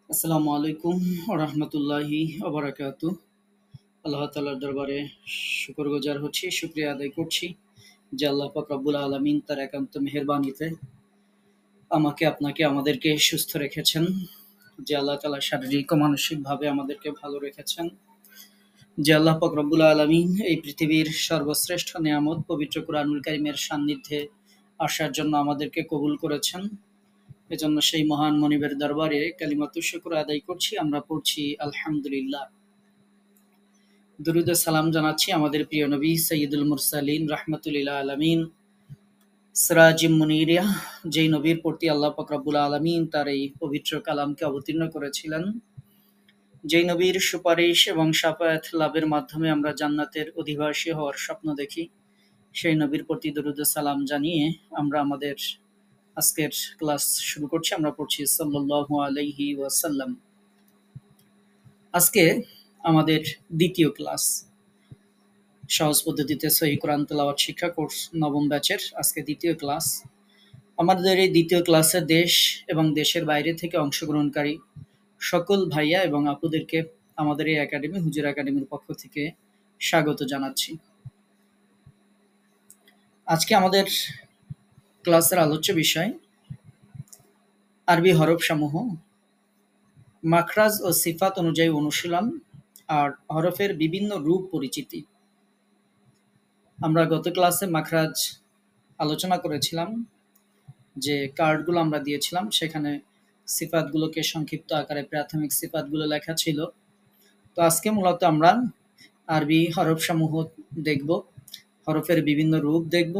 আসসালামু আলাইকুম রহমতুল্লাহি ওবরাকাতু। আল্লাহ তাআলার দরবারে শুকরগুজার হচ্ছি, শুকরিয়া আদায় করছি যে আল্লাহ পাক রব্বুল আলামিন তার একান্ত মেহেরবানিতে আমাকে, আপনাকে, আমাদেরকে সুস্থ রেখেছেন। যে আল্লাহ তাআলা শারীরিক ও মানসিকভাবে আমাদেরকে ভালো রেখেছেন। যে আল্লাহ পাক রব্বুল আলামিন এই পৃথিবীর সর্বশ্রেষ্ঠ নেয়ামত পবিত্র কুরআনুল কারীমের সান্নিধ্যে আসার জন্য আমাদেরকে কবুল করেছেন। এজন্য সেই মহান মনিবের দরবারে কালিমাতুশ শুকর আদায় করছি। আমরা পড়ছি আলহামদুলিল্লাহ। দুরুদ ও সালাম জানাচ্ছি আমাদের প্রিয় নবী সৈয়দুল মুরসালিন রাহমাতুল লিল আলামিন সিরাজুম মুনিরিয়া, যেই নবীর প্রতি আল্লাহ পাক রব্বুল আলামিন তার এই পবিত্র কালামকে অবতীর্ণ করেছিলেন, যেই নবীর সুপারিশ এবং শাফায়াত লাভের মাধ্যমে আমরা জান্নাতের অধিবাসী হওয়ার স্বপ্ন দেখি, সেই নবীর প্রতি দরুদ ও সালাম জানিয়ে আমরা আমাদের আজকের ক্লাস শুরু করছি। আমরা পড়ছি সাল্লাল্লাহু আলাইহি ওয়াসাল্লাম। আজকে আমাদের দ্বিতীয় ক্লাস, সহজ পদ্ধতিতে সহিহ কোরআন তেলাওয়াত শিক্ষা কোর্স নবম ব্যাচের আজকে দ্বিতীয় ক্লাস। আমাদের এই দ্বিতীয় ক্লাসে দেশ এবং দেশের বাইরে থেকে অংশগ্রহণকারী সকল ভাইয়া এবং আপুদেরকে আমাদের এই একাডেমি, হুজুর একাডেমির পক্ষ থেকে স্বাগত জানাচ্ছি। আজকে আমাদের ক্লাসের আলোচ্য বিষয় আরবি হরফসমূহ, মাখরাজ ও সিফাত অনুযায়ী অনুশীলন আর হরফের বিভিন্ন রূপ পরিচিতি। আমরা গত ক্লাসে মাখরাজ আলোচনা করেছিলাম, যে কার্ডগুলো আমরা দিয়েছিলাম সেখানে সিফাতগুলোকে সংক্ষিপ্ত আকারে প্রাথমিক সিফাতগুলো লেখা ছিল। তো আজকে মূলত আমরা আরবি হরফসমূহ দেখব, হরফের বিভিন্ন রূপ দেখব,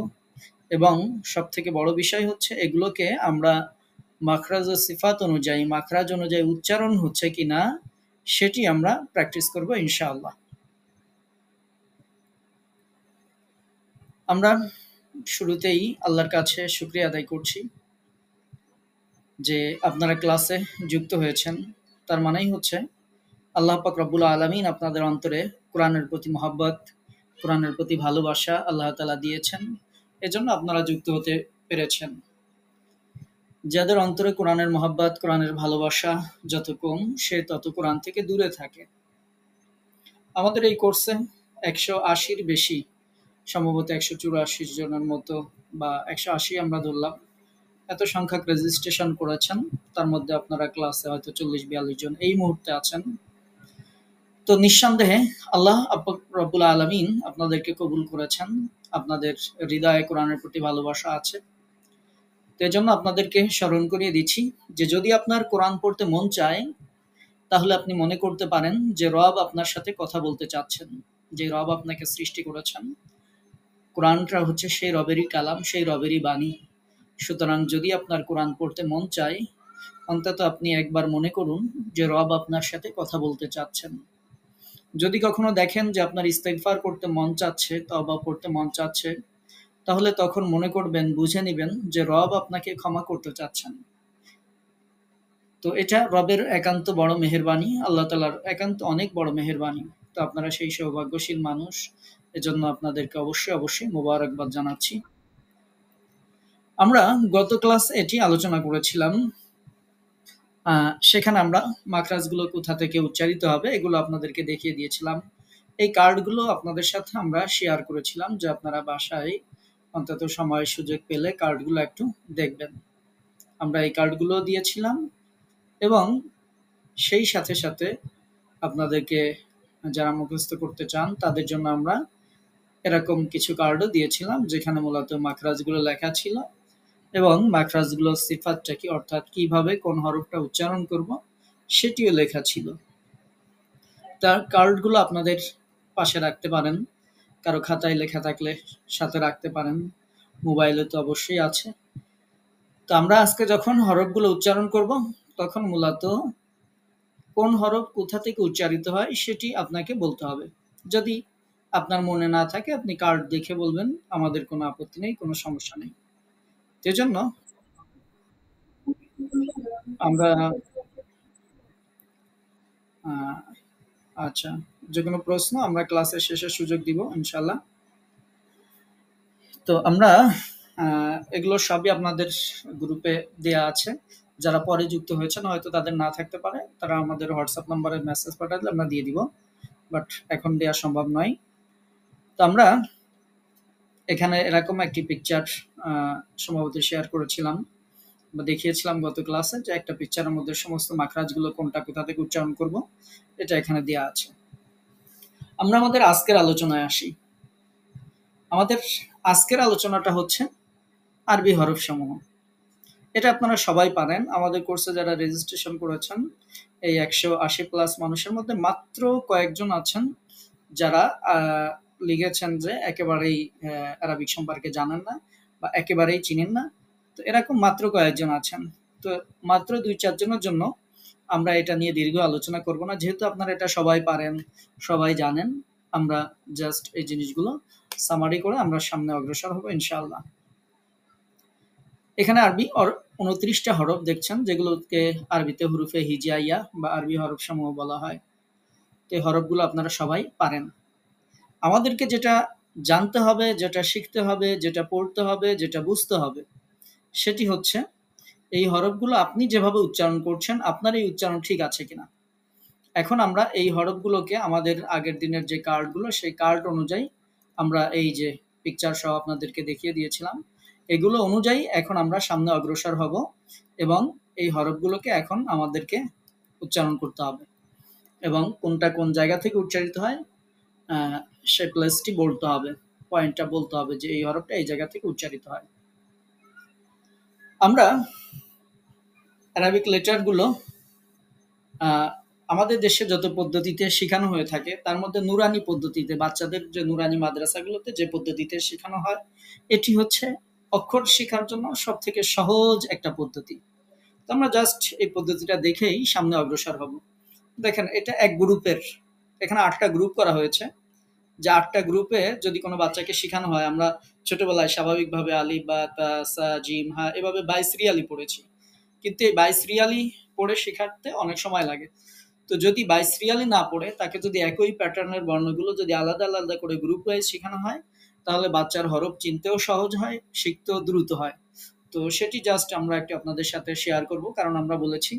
এবং সবথেকে বড় বিষয় হচ্ছে এগুলোকে আমরা মাখরাজ ও সিফাত অনুযায়ী, মাখরাজ অনুযায়ী উচ্চারণ হচ্ছে কিনা সেটি আমরা প্র্যাকটিস করব ইনশাআল্লাহ। আমরা শুরুতেই আল্লাহর কাছে শুকরিয়া আদায় করছি যে আপনারা ক্লাসে যুক্ত হয়েছেন। তার মানেই হচ্ছে আল্লাহ পাক রব্বুল আলামিন আপনাদের অন্তরে কোরআনের প্রতি মহব্বত, কোরআনের প্রতি ভালোবাসা আল্লাহ তাআলা দিয়েছেন, এজন্য আপনারা যুক্ত হতে পেরেছেন। যাদের অন্তরে কোরআনের মহব্বত, কোরআনের ভালোবাসা যত কম, সে তত কোরআন থেকে দূরে থাকে। আমাদের এই কোর্সে 180-র বেশি, সম্ভবত 184 জনের মতো বা 180 আমরা ধরলাম, এত সংখ্যক রেজিস্ট্রেশন করেছেন। তার মধ্যে আপনারা ক্লাসে হয়তো 40-42 জন এই মুহূর্তে আছেন। তো নিঃসন্দেহে আল্লাহ রব্বুল আলামিন আপনাদেরকে কবুল করেছেন, আপনাদের হৃদয়ে কোরআনের প্রতি ভালোবাসা আছে। তো এজন্য আপনাদেরকে স্মরণ করিয়ে দিচ্ছি যে যদি আপনার কোরআন পড়তে মন চায়, তাহলে আপনি মনে করতে পারেন যে রব আপনার সাথে কথা বলতে চাচ্ছেন, যে রব আপনাকে সৃষ্টি করেছেন। কোরআনটা হচ্ছে সেই রবেরই কালাম, সেই রবেরই বাণী। সুতরাং যদি আপনার কোরআন পড়তে মন চায়, অন্তত আপনি একবার মনে করুন যে রব আপনার সাথে কথা বলতে চাচ্ছেন। যদি কখনো দেখেন যে আপনার ইস্তেগফার করতে মন চাচ্ছে, তওবা পড়তে মন চাচ্ছে, তাহলে তখন মনে করবেন, বুঝে নিবেন যে রব আপনাকে ক্ষমা করতে চাচ্ছেন। তো এটা রবের একান্ত বড় মেহেরবানি, আল্লাহ তাআলার একান্ত অনেক বড় মেহেরবানি। তো আপনারা সেই সৌভাগ্যশীল মানুষ, এজন্য আপনাদেরকে অবশ্যই মোবারকবাদ জানাচ্ছি। আমরা গত ক্লাস এটি আলোচনা করেছিলাম, সেখানে আমরা মাখরাজগুলো কোথা থেকে উচ্চারিত হবে এগুলো আপনাদেরকে দেখিয়ে দিয়েছিলাম। এই কার্ডগুলো আপনাদের সাথে আমরা শেয়ার করেছিলাম যে আপনারা বাসায় অন্তত সময় সুযোগ পেলে কার্ডগুলো একটু দেখবেন। আমরা এই কার্ডগুলো দিয়েছিলাম এবং সেই সাথে সাথে আপনাদেরকে, যারা মুখস্থ করতে চান তাদের জন্য আমরা এরকম কিছু কার্ডও দিয়েছিলাম, যেখানে মূলত মাখরাজগুলো লেখা ছিল এবং মাখরাজগুলোর সিফাতটা কি, অর্থাৎ কিভাবে কোন হরফটা উচ্চারণ করব সেটিও লেখা ছিল। তার কার্ডগুলো আপনাদের পাশে রাখতে পারেন, কারো খাতায় লেখা থাকলে সাথে রাখতে পারেন, মোবাইলে তো অবশ্যই আছে। তো আমরা আজকে যখন হরফগুলো উচ্চারণ করব, তখন মূলত কোন হরফ কোথা থেকে উচ্চারিত হয় সেটি আপনাকে বলতে হবে। যদি আপনার মনে না থাকে, আপনি কার্ড দেখে বলবেন, আমাদের কোনো আপত্তি নেই, কোনো সমস্যা নেই। সেজন্য আমরা আচ্ছা, যে কোনো প্রশ্ন আমরা ক্লাসের শেষে সুযোগ দিব ইনশাল্লাহ। তো আমরা এগুলো সবই আপনাদের গ্রুপে দেয়া আছে, যারা পরে যুক্ত হয়েছেন হয়তো তাদের না থাকতে পারে, তারা আমাদের হোয়াটসঅ্যাপ নাম্বারে মেসেজ পাঠালে আমরা দিয়ে দিব, বাট এখন দেওয়া সম্ভব নয়। তো আমরা এখানে এরকম একটি পিকচার সম্ভবত শেয়ার করেছিলাম বা দেখিয়েছিলাম গত ক্লাসে, যে একটা পিকচারের মধ্যে সমস্ত মাখরাজগুলো কোনটা কোথা থেকে উচ্চারণ করব, এটা এখানে দেওয়া আছে। আমরা আমাদের আজকের আলোচনায় আসি। আমাদের আজকের আলোচনাটা হচ্ছে আরবি হরফ সমূহ। এটা আপনারা সবাই পারেন। আমাদের কোর্সে যারা রেজিস্ট্রেশন করেছেন, এই 180+ মানুষের মধ্যে মাত্র কয়েকজন আছেন যারা লিখেছেন যে একেবারেই আরবিক সম্পর্কে জানেন না বা একেবারেই চিনেন না। তো এরকম মাত্র কয়েকজন আছেন। তো মাত্র 2-4 জনের জন্য আমরা এটা নিয়ে দীর্ঘ আলোচনা করব না, যেহেতু আপনারা এটা সবাই পারেন, সবাই জানেন। আমরা জাস্ট এই জিনিসগুলো সামারি করে আমরা সামনে অগ্রসর হব ইনশাআল্লাহ। এখানে আরবি 29টা হরফ দেখছেন, যেগুলোকে আরবিতে হুরুফে হিজাইয়া বা আরবি হরফ সমূহ বলা হয়। তো এই হরফগুলো আপনারা সবাই পারেন। আমাদেরকে যেটা জানতে হবে, যেটা শিখতে হবে, যেটা পড়তে হবে, যেটা বুঝতে হবে, সেটি হচ্ছে এই হরফগুলো আপনি যেভাবে উচ্চারণ করছেন আপনার এই উচ্চারণ ঠিক আছে কিনা। এখন আমরা এই হরফগুলোকে আমাদের আগের দিনের যে কার্ডগুলো, সেই কার্ড অনুযায়ী আমরা এই যে পিকচার সহ আপনাদেরকে দেখিয়ে দিয়েছিলাম, এগুলো অনুযায়ী এখন আমরা সামনে অগ্রসর হব এবং এই হরফগুলোকে এখন আমাদেরকে উচ্চারণ করতে হবে এবং কোনটা কোন জায়গা থেকে উচ্চারিত হয় সে প্লেসটি বলতে হবে, পয়েন্টটা বলতে হবে যে এই হরফটা এই জায়গা থেকে উচ্চারিত হয়। আমরা অ্যারাবিক লেটারগুলো আমাদের দেশে যত পদ্ধতিতে শেখানো হয়ে থাকে তার মধ্যে নুরানি পদ্ধতিতে, বাচ্চাদের যে নুরানি মাদ্রাসাগুলোতে যে পদ্ধতিতে শেখানো হয়, এটি হচ্ছে অক্ষর শেখার জন্য সব থেকে সহজ একটা পদ্ধতি। তো আমরা জাস্ট এই পদ্ধতিটা দেখেই সামনে অগ্রসর হব। দেখেন, এটা এক গ্রুপের, এখানে 8টা গ্রুপ করা হয়েছে। যে 8টা গ্রুপে যদি কোনো বাচ্চাকে শেখানো হয়, আমরা ছোটবেলায় স্বাভাবিকভাবে আলিফ বা তা সা জিম হা এভাবে 22 রিয়ালি পড়েছি, কিন্তু এই 22 রিয়ালি পড়ে শেখাতে অনেক সময় লাগে। তো যদি 22 রিয়ালি না পড়ে তাকে যদি একই প্যাটার্নের বর্ণগুলো যদি আলাদা আলাদা করে গ্রুপ ওয়াইজ শেখানো হয়, তাহলে বাচ্চার হরফ চিনতেও সহজ হয়, শিখতেও দ্রুত হয়। তো সেটি জাস্ট আমরা একটু আপনাদের সাথে শেয়ার করব, কারণ আমরা বলেছি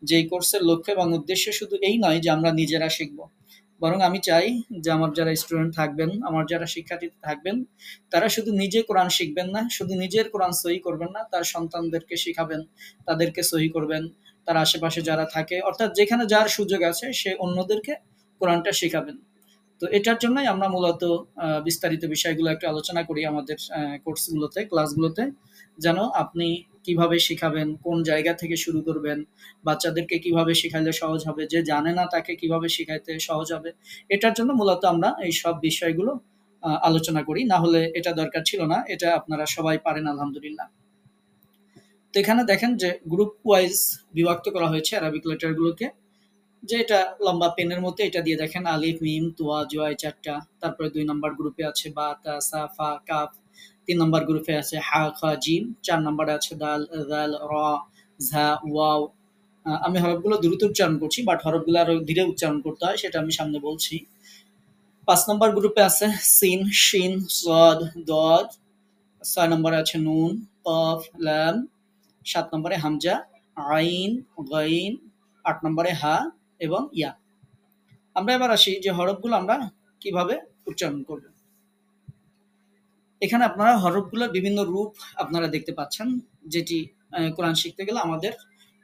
যে এই কোর্সের লক্ষ্য এবং উদ্দেশ্য শুধু এই নয় যে আমরা নিজেরা শিখব, বরং আমি চাই যে আমার যারা স্টুডেন্ট থাকবেন, আমার যারা শিক্ষার্থী থাকবেন, তারা শুধু নিজে কোরআন শিখবেন না, শুধু নিজের কোরআন সহি করবেন না, তার সন্তানদেরকে শিখাবেন, তাদেরকে সহি করবেন। তার আশেপাশে যারা থাকে, অর্থাৎ যেখানে যার সুযোগ আছে সে অন্যদেরকে কোরআনটা শেখাবেন। তো এটার জন্যই আমরা মূলত বিস্তারিত বিষয়গুলো একটু আলোচনা করি আমাদের কোর্সগুলোতে, ক্লাসগুলোতে, যেন আপনি কিভাবে শিখাবেন, কোন জায়গা থেকে শুরু করবেন, বাচ্চাদেরকে কিভাবে শিখাইলে সহজ হবে, যে জানে না তাকে কিভাবে শিখাইতে সহজ হবে, এটার জন্য মূলত আমরা এই সব বিষয়গুলো আলোচনা করি। না হলে এটা দরকার ছিল না, এটা আপনারা সবাই পারেন আলহামদুলিল্লাহ। তো এখানে দেখেন যে গ্রুপ ওয়াইজ বিভক্ত করা হয়েছে আরবিক লেটারগুলোকে, যে এটা লম্বা পেনের মতো, এটা দিয়ে দেখেন আলিফ মিম তুয়া জোয়াই 4টা, তারপরে 2 নম্বর গ্রুপে আছে বা তা সা ফা কাফ, 3 নম্বর গ্রুপে আছে হা খা জিম, 4 নম্বরে আছে দাল দাল র ঝা ওয়াও। আমি হরফগুলো দ্রুত উচ্চারণ করছি, বাট হরফগুলো আরো ধীরে উচ্চারণ করতে হয়, সেটা আমি সামনে বলছি। 5 নম্বর গ্রুপে আছে সিন শিন সদ দদ, 6 নম্বরে আছে নুন কফ লাম, 7 নম্বরে হামজা আইন গাইন, 8 নম্বরে হা এবং ইয়া। আমরা এবার আসি যে হরফগুলো আমরা কিভাবে উচ্চারণ করব। এখানে আপনারা হরফগুলোর বিভিন্ন রূপ আপনারা দেখতে পাচ্ছেন, যেটি কোরআন শিখতে গেলে আমাদের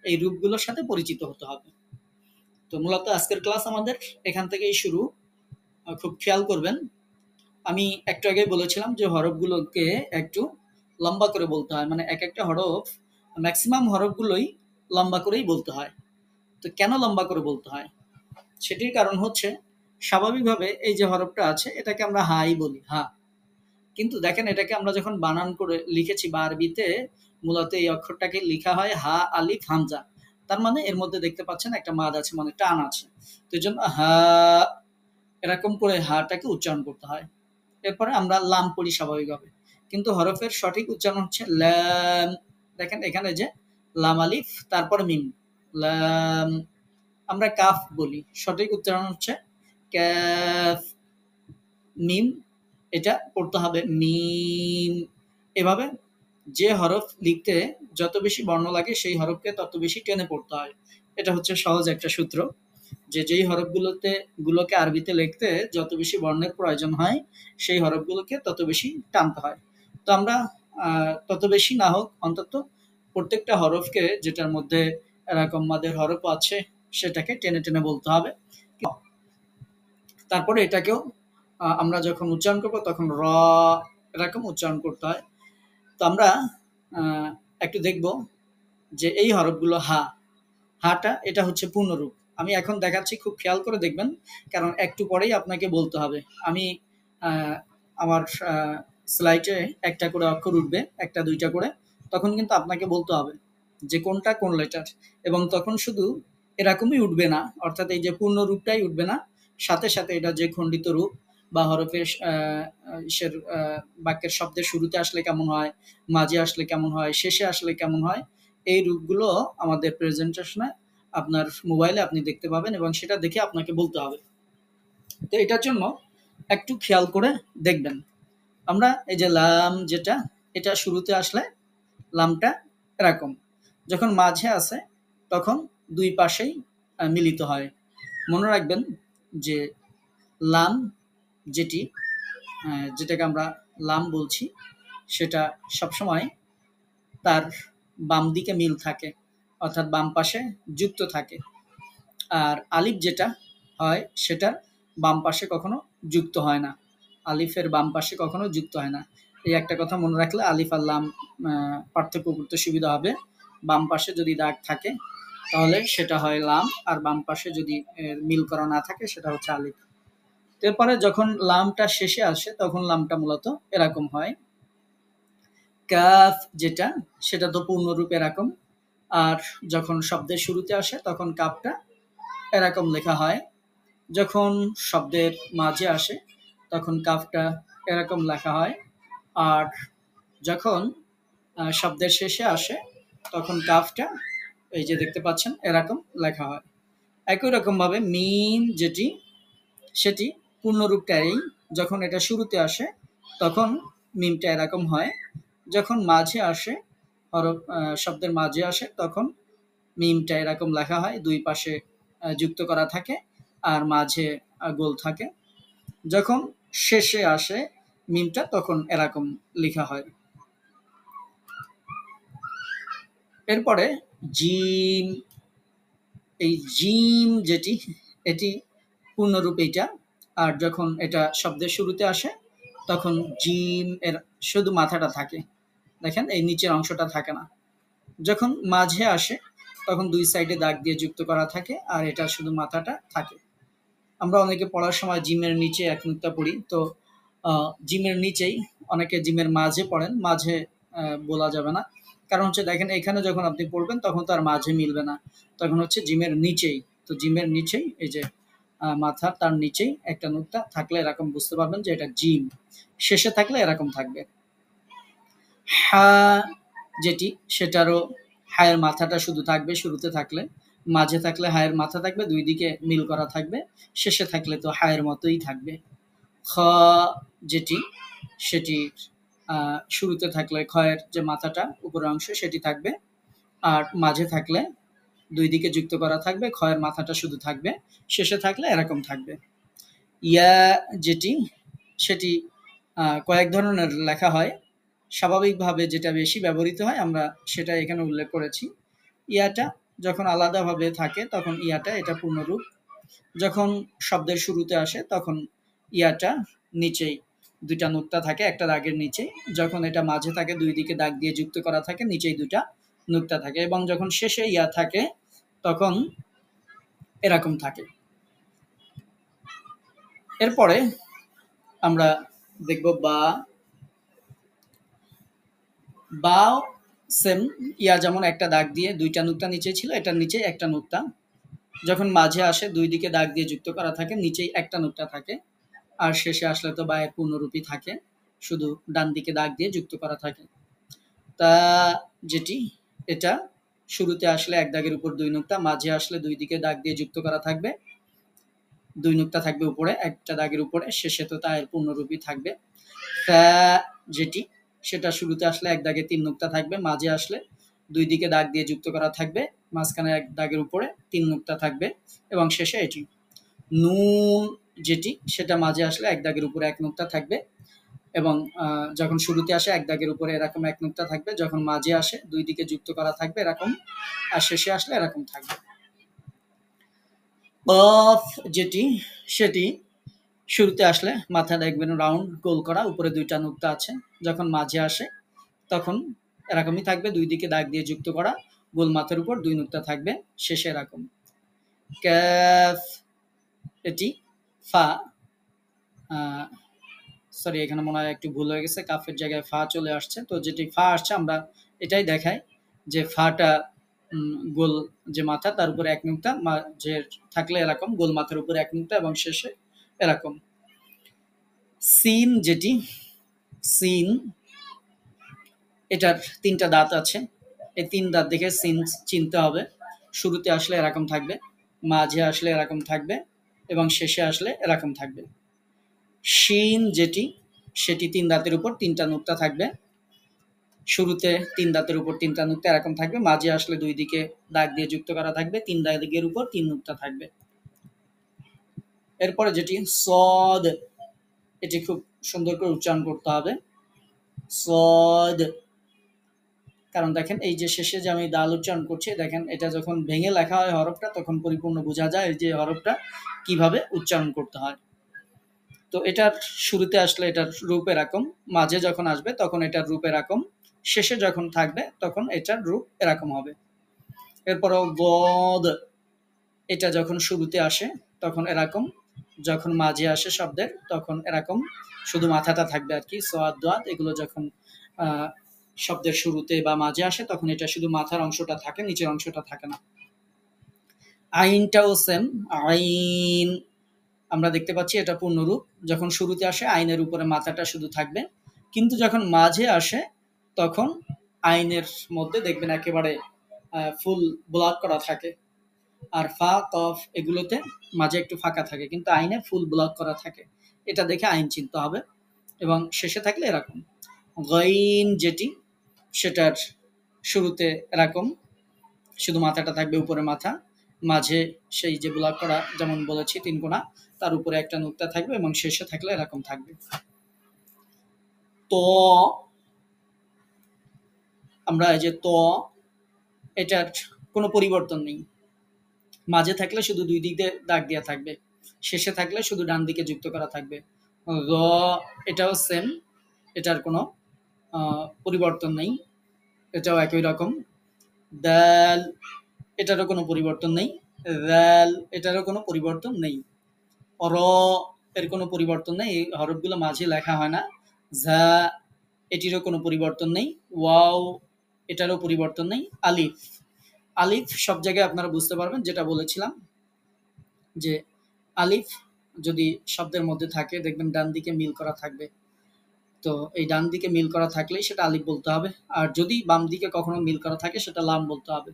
এই রূপগুলোর সাথে পরিচিত হতে হবে। তো মূলত আজকের ক্লাস আমাদের এখান থেকেই শুরু। খুব খেয়াল করবেন, আমি একটু আগে বলেছিলাম যে হরফগুলোকে একটু লম্বা করে বলতে হয়, মানে এক একটা হরফ, ম্যাক্সিমাম হরফগুলোই লম্বা করেই বলতে হয়। তো কেন লম্বা করে বলতে হয়, সেটির কারণ হচ্ছে স্বাভাবিকভাবে এই যে হরফটা আছে এটাকে আমরা হাই বলি, হা, কিন্তু দেখেন এটাকে আমরা যখন বানান করে লিখেছি বা আরবিতে মূলত এই অক্ষরটাকে লেখা হয় হা আলিফ হামজা, তার মানে এর মধ্যে দেখতে পাচ্ছেন একটা মাদ আছে, মানে টান আছে। তো এই জন্য হা, এরকম করে হাটাকে উচ্চারণ করতে হয়। এরপরে আমরা লাম পড়ি স্বাভাবিকভাবে, কিন্তু হরফের সঠিক উচ্চারণ হচ্ছে লাম। দেখেন এখানে যে লাম আলিফ তারপরে মিম, লাম। আমরা কাফ বলি, সঠিক উচ্চারণ হচ্ছে ক্যাফ। মিম, এটা পড়তে হবে মিম, এভাবে যে হরফ লিখতে যত বেশি বর্ণ লাগে সেই হরফকে তত বেশি টেনে পড়তে হয়। এটা হচ্ছে সহজ একটা সূত্র, যে যেই গুলোকে আরবিতে লিখতে যত বেশি বর্ণের প্রয়োজন হয় সেই হরফগুলোকে তত বেশি টানতে হয়। তো আমরা তত বেশি না হোক, অন্তত প্রত্যেকটা হরফকে, যেটার মধ্যে এরকম মাদের হরফ আছে, সেটাকে টেনে টেনে বলতে হবে। তারপরে এটাকেও আমরা যখন উচ্চারণ করবো তখন র এরকম উচ্চারণ করতে হয়। তো আমরা একটু দেখব যে এই হরফগুলো হাটা এটা হচ্ছে পূর্ণরূপ। আমি এখন দেখাচ্ছি, খুব খেয়াল করে দেখবেন, কারণ একটু পরেই আপনাকে বলতে হবে। আমি আমার স্লাইডে একটা করে অক্ষর উঠবে, একটা দুইটা করে, তখন কিন্তু আপনাকে বলতে হবে যে কোনটা কোন লেটার, এবং তখন শুধু এরকমই উঠবে না, অর্থাৎ এই যে পূর্ণ রূপটাই উঠবে না, সাথে সাথে এটা যে খণ্ডিত রূপ বা হরফের বাক্যের শব্দের শুরুতে আসলে কেমন হয়, মাঝে আসলে কেমন হয়, শেষে আসলে কেমন হয়, এই রূপগুলো আমাদের প্রেজেন্টেশনে আপনার মোবাইলে আপনি দেখতে পাবেন, এবং সেটা দেখে আপনাকে বলতে হবে। তো এটার জন্য একটু খেয়াল করে দেখবেন। আমরা এই যে লাম, যেটা এটা শুরুতে আসলে লামটা এরকম, যখন মাঝে আসে তখন দুই পাশেই মিলিত হয়। মনে রাখবেন যে লাম যেটাকে আমরা লাম বলছি, সেটা সবসময় তার বাম দিকে মিল থাকে, অর্থাৎ বাম পাশে যুক্ত থাকে। আর আলিফ যেটা হয় সেটার বাম পাশে কখনো যুক্ত হয় না, আলিফের বাম পাশে কখনো যুক্ত হয় না। এই একটা কথা মনে রাখলে আলিফ আর লাম পার্থক্য করতে সুবিধা হবে। বাম পাশে যদি দাগ থাকে তাহলে সেটা হয় লাম, আর বাম পাশে যদি মিল করা না থাকে সেটা হচ্ছে আলিফ। এরপরে যখন লামটা শেষে আসে তখন লামটা মূলত এরকম হয়। কাফ যেটা, সেটা তো পূর্ণরূপ এরকম, আর যখন শব্দের শুরুতে আসে তখন কাফটা এরকম লেখা হয়। যখন শব্দের মাঝে আসে তখন কাফটা এরকম লেখা হয়, আর যখন শব্দের শেষে আসে তখন কাফটা এই যে দেখতে পাচ্ছেন এরকম লেখা হয়। একই রকমভাবে মিম সেটি পূর্ণরূপটাই, যখন এটা শুরুতে আসে তখন মিমটা এরকম হয়, যখন মাঝে আসে শব্দের মাঝে আসে তখন মিমটা এরকম লেখা হয়, দুই পাশে যুক্ত করা থাকে আর মাঝে গোল থাকে। যখন শেষে আসে মিমটা তখন এরকম লেখা হয়। এরপরে জিম, এই জিম এটি পূর্ণরূপ এইটা, আর যখন এটা শব্দের শুরুতে আসে তখন জিম এর শুধু মাথাটা থাকে, দেখেন এই নিচের অংশটা থাকে না। যখন মাঝে আসে তখন দুই সাইডে দাগ দিয়ে যুক্ত করা থাকে আর এটা শুধু মাথাটা থাকে। আমরা অনেকে পড়ার সময় জিমের নিচে এক নুক্তা পড়ি, তো জিমের নিচেই, অনেকে জিমের মাঝে পড়েন, মাঝে বলা যাবে না, কারণ হচ্ছে দেখেন এখানে যখন আপনি পড়বেন তখন তো আর মাঝে মিলবে না, তখন হচ্ছে জিমের নিচেই। তো জিমের নিচেই এই যে মাথার তার নিচেই একটা নুক্তা থাকলে এরকম বুঝতে পারবেন যে এটা জিম। শেষে থাকলে এরকম থাকবে। হা সেটারও হায়ের মাথাটা শুধু থাকবে শুরুতে থাকলে, মাঝে থাকলে হায়ের মাথা থাকবে, দুই দিকে মিল করা থাকবে, শেষে থাকলে তো হায়ের মতোই থাকবে। খ যেটি সেটি শুরুতে থাকলে খয়ের যে মাথাটা উপরের অংশ সেটি থাকবে, আর মাঝে থাকলে দুই দিকে যুক্ত করা থাকবে, খয়ের মাথাটা শুধু থাকবে, শেষে থাকলে এরকম থাকবে। ইয়া সেটি কয়েক ধরনের লেখা হয়, স্বাভাবিকভাবে যেটা বেশি ব্যবহৃত হয় আমরা সেটা এখানে উল্লেখ করেছি। ইয়াটা যখন আলাদাভাবে থাকে তখন ইয়াটা এটা পূর্ণরূপ, যখন শব্দের শুরুতে আসে তখন ইয়াটা নিচেই দুইটা নুক্তা থাকে একটা দাগের নিচে, যখন এটা মাঝে থাকে দুই দিকে দাগ দিয়ে যুক্ত করা থাকে, নিচেই দুইটা নুক্তা থাকে, এবং যখন শেষে ইয়া থাকে তখন এরকম থাকে। এরপরে আমরা দেখব বা সেম, ইয়া যেমন একটা দাগ দিয়ে দুইটা নুক্তা নিচে ছিল, এটার নিচে একটা নুক্তা, যখন মাঝে আসে দুই দিকে দাগ দিয়ে যুক্ত করা থাকে, নিচেই একটা নুক্তা থাকে, আর শেষে আসলে তো বায়ের পূর্ণরূপী থাকে, শুধু ডান দিকে দাগ দিয়ে যুক্ত করা থাকে। তা এটা শুরুতে আসলে এক দাগের উপর দুই নুক্তা, মাঝে আসলে দুই দিকে দাগ দিয়ে যুক্ত করা থাকবে, দুই নুক্তা থাকবে উপরে একটা দাগের উপরে, শেষে তো তায়ের পূর্ণরূপী থাকবে। তা সেটা শুরুতে আসলে এক দাগে ৩ নুক্তা থাকবে, মাঝে আসলে ২ দিকে দাগ দিয়ে যুক্ত করা থাকবে, মাঝখানে এক দাগের উপরে ৩ নুক্তা থাকবে এবং শেষে এটি। নুন যেটি সেটা মাঝে আসলে এক দাগের উপরে ১ নুক্তা থাকবে এবং যখন শুরুতে আসে এক দাগের উপরে এরকম ১ নুক্তা থাকবে, যখন মাঝে আসে ২ দিকে যুক্ত করা থাকবে এরকম, আর শেষে আসলে এরকম থাকবে। কফ যেটি সেটি শুরুতে আসলে মাথা দেখবেন রাউন্ড গোল করা, উপরে ২টা নুক্তা আছে। যখন মাঝে আসে তখন এরকমই থাকবে, ২ দিকে দাগ দিয়ে যুক্ত করা, গোল মাথার উপর ২ নুক্তা থাকবে, শেষে এরকম। ক্যাফ এটি ফা, সরি এখানে মনে হয় একটু ভুল হয়ে গেছে, কাফের জায়গায় ফা চলে আসছে। তো যেটি ফা আসছে আমরা এটাই দেখাই যে ফাটা গোল যে মাথা তার উপরে ১ নুক্তা, মাঝে থাকলে এরকম গোল মাথার উপরে ১ নুক্তা এবং শেষে এরকম। সিন যেটি, সিন এটার ৩টা দাঁত আছে, এই ৩ দাঁত দেখে সিন চিনতে হবে। শুরুতে আসলে এরকম থাকবে, মাঝে আসলে এরকম থাকবে এবং শেষে আসলে এরকম থাকবে। শিন যেটি সেটি ৩ দাঁতের উপর ৩টা নুক্তা থাকবে, শুরুতে ৩ দাঁতের উপর ৩টা নুক্তা এরকম থাকবে, মাঝে আসলে ২ দিকে দাগ দিয়ে যুক্ত করা থাকবে, ৩ দাগের উপর ৩ নুক্তা থাকবে। এরপরে যেটি সদ, এটি খুব সুন্দর করে উচ্চারণ করতে হবে, সদ। কারণ দেখেন এই যে শেষে যে আমি দাল উচ্চারণ করছি, দেখেন এটা যখন ভেঙে লেখা হয় হরফটা তখন পরিপূর্ণ বোঝা যায় যে হরফটা কিভাবে উচ্চারণ করতে হয়। তো এটার শুরুতে আসলে এটার রূপ এরকম, মাঝে যখন আসবে তখন এটার রূপ এরকম, শেষে যখন থাকবে তখন এটার রূপ এরকম হবে। এরপরও বদ, এটা যখন শুরুতে আসে তখন এরকম, যখন মাঝে আসে শব্দের তখন এরকম, শুধু মাথাটা থাকবে আর কি। সোয়াদ দোয়াদ এগুলো যখন শব্দের শুরুতে বা মাঝে আসে তখন এটা শুধু মাথার অংশটা থাকে, নিচের অংশটা থাকে না। আইনটাও সেম, আইন আমরা দেখতে পাচ্ছি এটা পূর্ণরূপ, যখন শুরুতে আসে আইনের উপরে মাথাটা শুধু থাকবে, কিন্তু যখন মাঝে আসে তখন আইনের মধ্যে দেখবেন একেবারে ফুল ব্লক করা থাকে, আর ফা কফ এগুলোতে মাঝে একটু ফাঁকা থাকে, কিন্তু আইনে ফুল ব্লক করা থাকে। এটা দেখে আইন চিনতে হবে। এবং শেষে থাকলে এরকম। গইন যেটি সেটার শুরুতে এরকম, শুধু মাথাটা থাকবে, উপরে মাথা, মাঝে সেই যে ব্লক করা যেমন বলেছি ৩ কোণা, তার উপরে একটা নুক্তা থাকবে এবং শেষে থাকলে এরকম থাকবে। তো আমরা এই যে তো এটার কোনো পরিবর্তন নেই, মাঝে থাকলে শুধু ২ দিকে দাগ দেওয়া থাকবে, শেষে থাকলে শুধু ডান দিকে যুক্ত করা থাকবে। র এটাও সেম, এটার কোনো পরিবর্তন নেই, এটাও একই রকম। দাল এটারও কোনো পরিবর্তন নেই, দাল এটারও কোনো পরিবর্তন নেই। র এর কোনো পরিবর্তন নেই, এই হরফগুলো মাঝে লেখা হয় না। ঝা এটিরও কোনো পরিবর্তন নেই। ওয়াও এটারও পরিবর্তন নেই। আলিফ, আলিফ সব জায়গায় আপনারা বুঝতে পারবেন, যেটা বলেছিলাম যে আলিফ যদি শব্দের মধ্যে থাকে দেখবেন ডান দিকে মিল করা থাকবে, তো এই ডান দিকে মিল করা থাকলেই সেটা আলিফ বলতে হবে, আর যদি বাম দিকে কখনো মিল করা থাকে সেটা লাম বলতে হবে।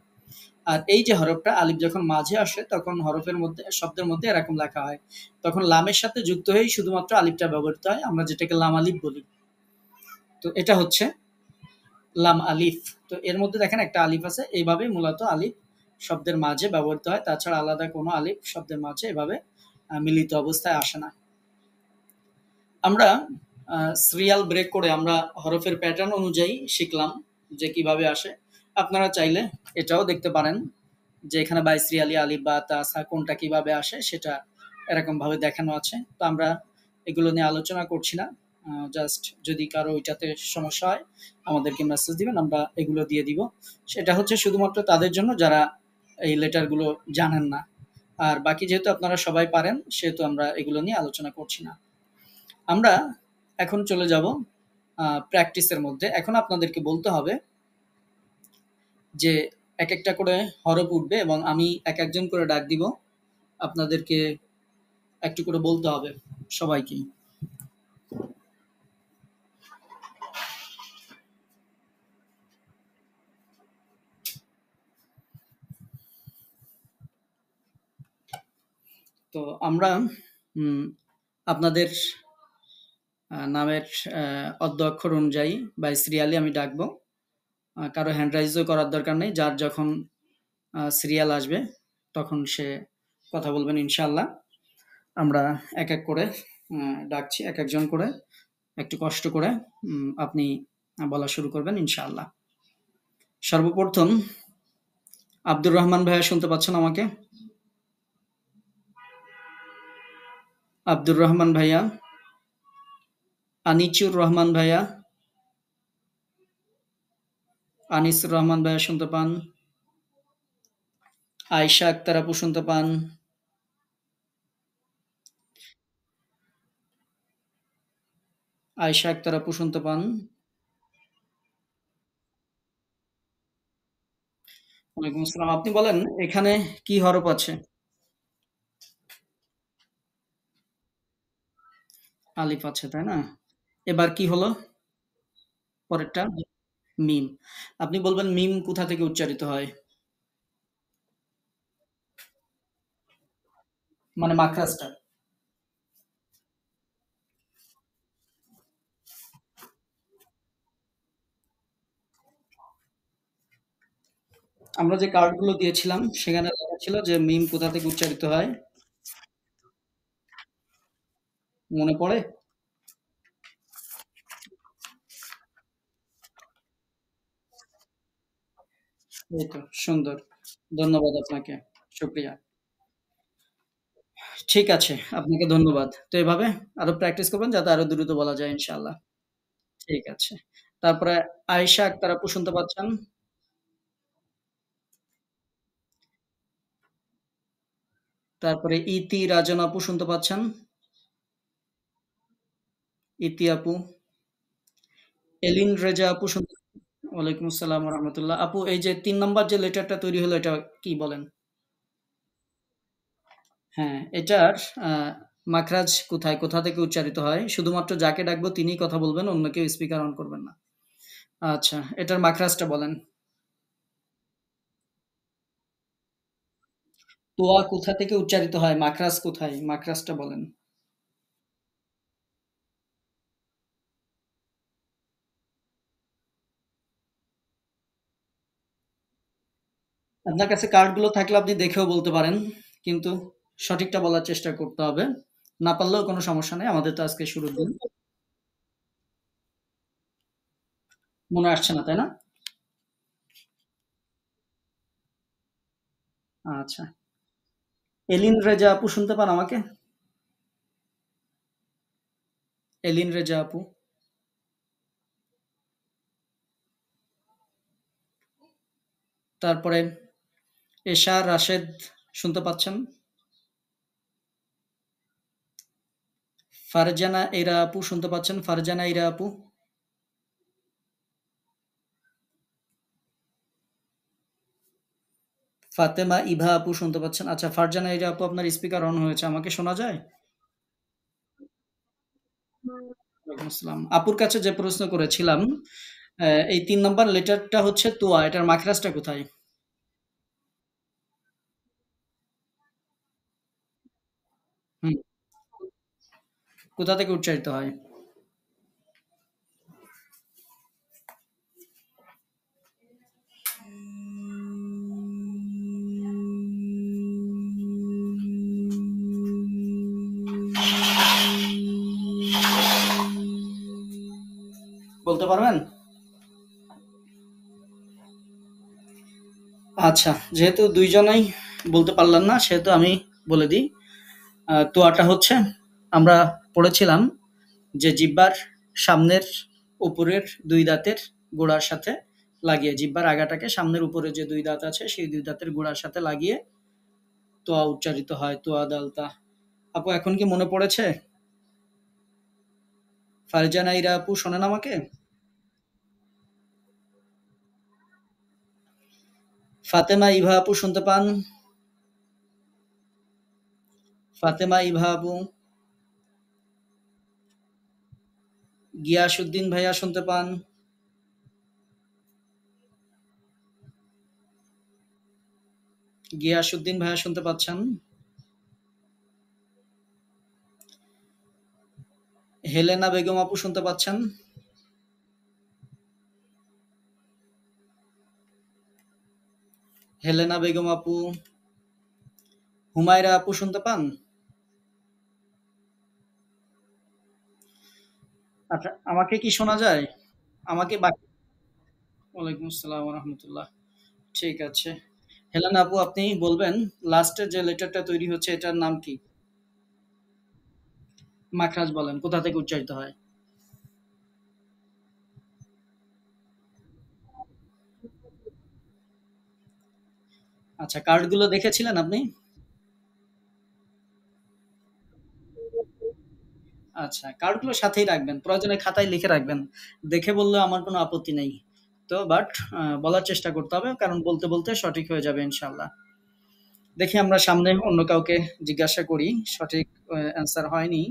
আর এই যে হরফটা আলিফ যখন মাঝে আসে তখন হরফের মধ্যে শব্দের মধ্যে এরকম লেখা হয়, তখন লামের সাথে যুক্ত হয়েই শুধুমাত্র আলিফটা ব্যবহৃত হয়, আমরা যেটাকে লাম আলিফ বলি। তো এটা হচ্ছে লাম আলিফ। তো এর মধ্যে দেখেন একটা আলিফ আছে, এইভাবে মূলত আলিফ শব্দের মাঝে ব্যবহৃত হয়, তাছাড়া আলাদা কোনো আলিফ শব্দের মাঝে এভাবে মিলিত অবস্থায় আসে না। আমরা সিরিয়াল ব্রেক করে আমরা হরফের প্যাটার্ন অনুযায়ী শিখলাম যে কিভাবে আসে। আপনারা চাইলে এটাও দেখতে পারেন যে এখানে বাইসরিয়ালি আলিফ বা তাসা কোনটা কিভাবে আসে সেটা এরকম ভাবে দেখানো আছে। তো আমরা এগুলো নিয়ে আলোচনা করছি না, জাস্ট যদি কারো ওইটাতে সমস্যা হয় আমাদেরকে মেসেজ দিবেন, আমরা এগুলো দিয়ে দিব। সেটা হচ্ছে শুধুমাত্র তাদের জন্য যারা এই লেটারগুলো জানেন না, আর বাকি যেহেতু আপনারা সবাই পারেন সেহেতু আমরা এগুলো নিয়ে আলোচনা করছি না। আমরা এখন চলে যাব প্র্যাকটিসের মধ্যে। এখন আপনাদেরকে বলতে হবে যে এক একটা করে হরফ উঠবে এবং আমি এক একজন করে ডাক দিব, আপনাদেরকে একটু করে বলতে হবে সবাইকেই। তো আমরা আপনাদের নামের অদ্য অক্ষর অনুযায়ী বা সিরিয়ালি আমি ডাকবো। কারো হ্যান্ড রাইজও করার দরকার নেই। যার যখন সিরিয়াল আসবে তখন সে কথা বলবেন ইনশাআল্লাহ। আমরা এক, এক করে ডাকছি, একেকজন করে। একটু কষ্ট করে আপনি বলা শুরু করবেন ইনশাআল্লাহ। সর্বপ্রথম আব্দুর রহমান ভাইয়া শুনতে পাচ্ছেন আমাকে? আব্দুর রহমান ভাইয়া, আনিচুর রহমান ভাইয়া, আনিসুর রহমান ভাইয়া শুনতে পান? আয়েশা আক্তার আপু শুনতে পান? আয়েশা আক্তার আপু শুনতে পান? ওয়ালাইকুম আসসালাম। আপনি বলেন এখানে কি হরফ আছে? আলিফ আছে, তাই না? এবার কি হলো পরেরটা? মিম। আপনি বলবেন মিম কোথা থেকে উচ্চারিত হয়? মানে মাখরাজটা। আমরা যে কার্ডগুলো দিয়েছিলাম সেখানে লেখা ছিল যে মিম কোথা থেকে উচ্চারিত হয়? মনে পড়ে? এই তো সুন্দর। ধন্যবাদ আপনাকে। শুকরিয়া। ঠিক আছে, আপনাকে ধন্যবাদ। তো এভাবে আরো প্র্যাকটিস করবেন যাতে আরো দ্রুত বলা যায় ইনশাআল্লাহ। ঠিক আছে। তারপরে আয়েশা আক্তার আপু শুনতে পাচ্ছেন? তারপরে ইতি রাজন আপু শুনতে পাচ্ছেন? ইতি আপু, এলিন রেজা আপু শুনতে? ওয়ালাইকুম আসসালাম ওয়া রাহমাতুল্লাহ। আপু এই যে ৩ নাম্বার যে লেটারটা তৈরি হলো এটা কি বলেন? হ্যাঁ, এটার আ মাখরাজ কোথায়, কোথা থেকে উচ্চারিত হয়? শুধুমাত্র যাকে ডাকবো তিনিই কথা বলবেন, অন্য কেউ স্পিকার অন করবেন না। আচ্ছা, এটার মাখরাজটা বলেন। তোয়া কোথা থেকে উচ্চারিত হয়? মাখরাজ কোথায়? মাখরাজটা বলেন। আপনার কাছে কার্ডগুলো থাকলে আপনি দেখেও বলতে পারেন। কিন্তু সঠিকটা বলার চেষ্টা করতে হবে। না পারলেও কোনো সমস্যা নেই। আমাদের তো আজকে শুরুর দিন। মনে আসছে না, তাই না? আচ্ছা। এলিন রেজা আপু শুনতে পান আমাকে? এলিন রেজা আপু। তারপরে এশা রাশেদ শুনতে পাচ্ছেন? ফারজানা এরা আপু শুনতে পাচ্ছেন? ফারজানা ইরা আপু। ফাতেমা ইভা আপু শুনতে পাচ্ছেন? আচ্ছা, ফারজানা ইরা আপু আপনার স্পিকার অন হয়েছে। আমাকে শোনা যায়? ওয়ালাইকুম আসসালাম। আপুর কাছে যে প্রশ্ন করেছিলাম, এই ৩ নাম্বার লেটারটা হচ্ছে তোয়া। এটার মাখরাজটা কোথায়? হুম, কোথা থেকে উচ্চারিত হয়? বলতে পারবেন? আচ্ছা, যেহেতু ২ জনাই বলতে পারলেন না, সেহেতু আমি বলে দিই। তোয়াটা হচ্ছে আমরা পড়েছিলাম যে জিহ্বার সামনের উপরের ২ দাঁতের গোড়ার সাথে লাগিয়ে, জিহ্বার আগাটাকে সামনের উপরে যে ২ দাঁত আছে সেই ২ দাঁতের গোড়ার সাথে লাগিয়ে তোয়া উচ্চারিত হয়। তোয়া দালতা। আপু এখন কি মনে পড়েছে? ফারজানা ইরা আপু শোনেন আমাকে? ফাতেমা ইভা আপু শুনতে পান? ফাতেমা ইভা আপু, গিয়াসউদ্দিন ভাইয়া শুনতে পান? গিয়াসউদ্দিন ভাইয়া শুনতে পাচ্ছেন? হেলেনা বেগম আপু শুনতে পাচ্ছেন? হেলেনা বেগম আপু, হুমায়রা আপু শুনতে পান? আচ্ছা, আমাকে কি শোনা যায়? আমাকে বাকি ওয়ালাইকুম আসসালাম ওয়া রাহমাতুল্লাহ। ঠিক আছে। হেলেনা আপু, আপনি বলবেন লাস্টের যে লেটারটা তৈরি হচ্ছে এটার নাম কি? মাখরাজ বলেন, কোথা থেকে উচ্চারিত হয়? আচ্ছা, কার্ডগুলো দেখেছিলেন আপনি? আচ্ছা, কার্ডগুলো সাথেই রাখবেন। প্রয়োজনে খাতায় লিখে রাখবেন। দেখে বললেও আমার কোনো আপত্তি নেই। তো বাট বলার চেষ্টা করতে হবে কারণ বলতে, বলতে সঠিক হয়ে যাবে ইনশাআল্লাহ। দেখি আমরা সামনে অন্য কাউকে জিজ্ঞাসা করি। সঠিক অ্যান্সার হয়নি।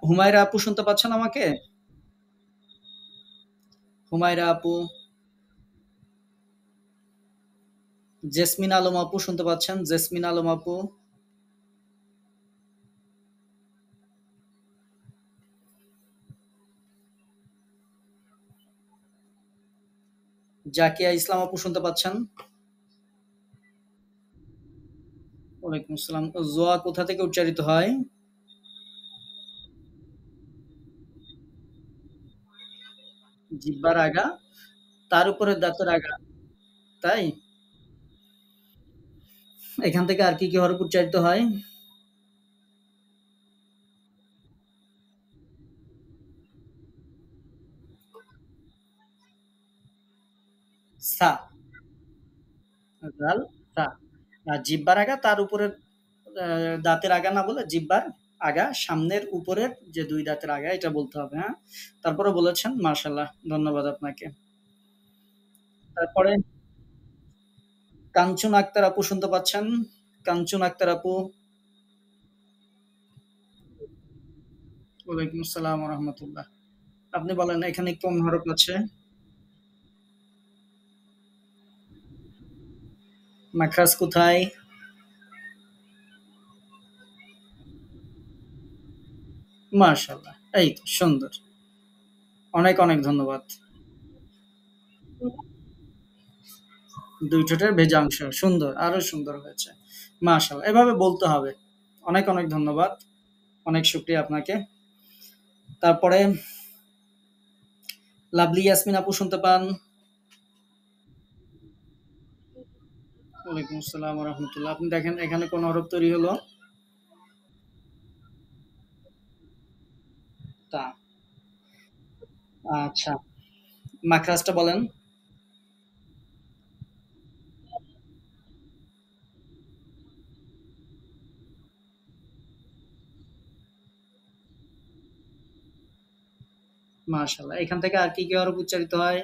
হুমায়রা আপু শুনতে পাচ্ছেন আমাকে? হুমায়রা আপু, জেসমিন আলম আপু শুনতে পাচ্ছেন? জেসমিন আলম আপু, জাকিয়া ইসলাম আপু শুনতে পাচ্ছেন? ওয়ালাইকুম আসসালাম। জোয়া কোথা থেকে উচ্চারিত হয়? জিহ্বার আগা, তার উপরে দাঁতের আগা, তাই? এখান থেকে আর কি, কি হরফ উচ্চারিত হয়? সা, জাল, সা। আর জিহ্বার আগা তার উপরের দাঁতের আগা না বলে জিহ্বার আগা, সামনের উপরের যে ২ দাঁতের আগা এটা বলতে হবে, হ্যাঁ? তারপরে বলেছেন, মাশাআল্লাহ। ধন্যবাদ আপনাকে। তারপরে কাঞ্চন আক্তার আপু শুনতে পাচ্ছেন? কাঞ্চন আক্তার আপু, ওয়ালাইকুম আসসালাম ওয়া রাহমাতুল্লাহ। আপনি বলেন এখানে কোন হরফ আছে? মাখরাজ কোথায়? মাশাআল্লাহ। এই তো সুন্দর। অনেক, অনেক ধন্যবাদ। ২ ঠোঁটের ভেজা অংশ। সুন্দর, আরো সুন্দর হয়েছে। মাশাআল্লাহ। এভাবে বলতে হবে। অনেক, অনেক ধন্যবাদ। অনেক শুকরিয়া আপনাকে। তারপরে লাভলি ইয়াসমিন আপু শুনতে পান? ওয়ালাইকুম আসসালাম ওয়া রাহমাতুল্লাহ। আপনি দেখেন এখানে কোন হরফ তৈরি হলো? তা। আচ্ছা। মাখরাজটা বলেন। মাশাআল্লাহ। এখান থেকে আর কি, কি হরফ উচ্চারিত হয়?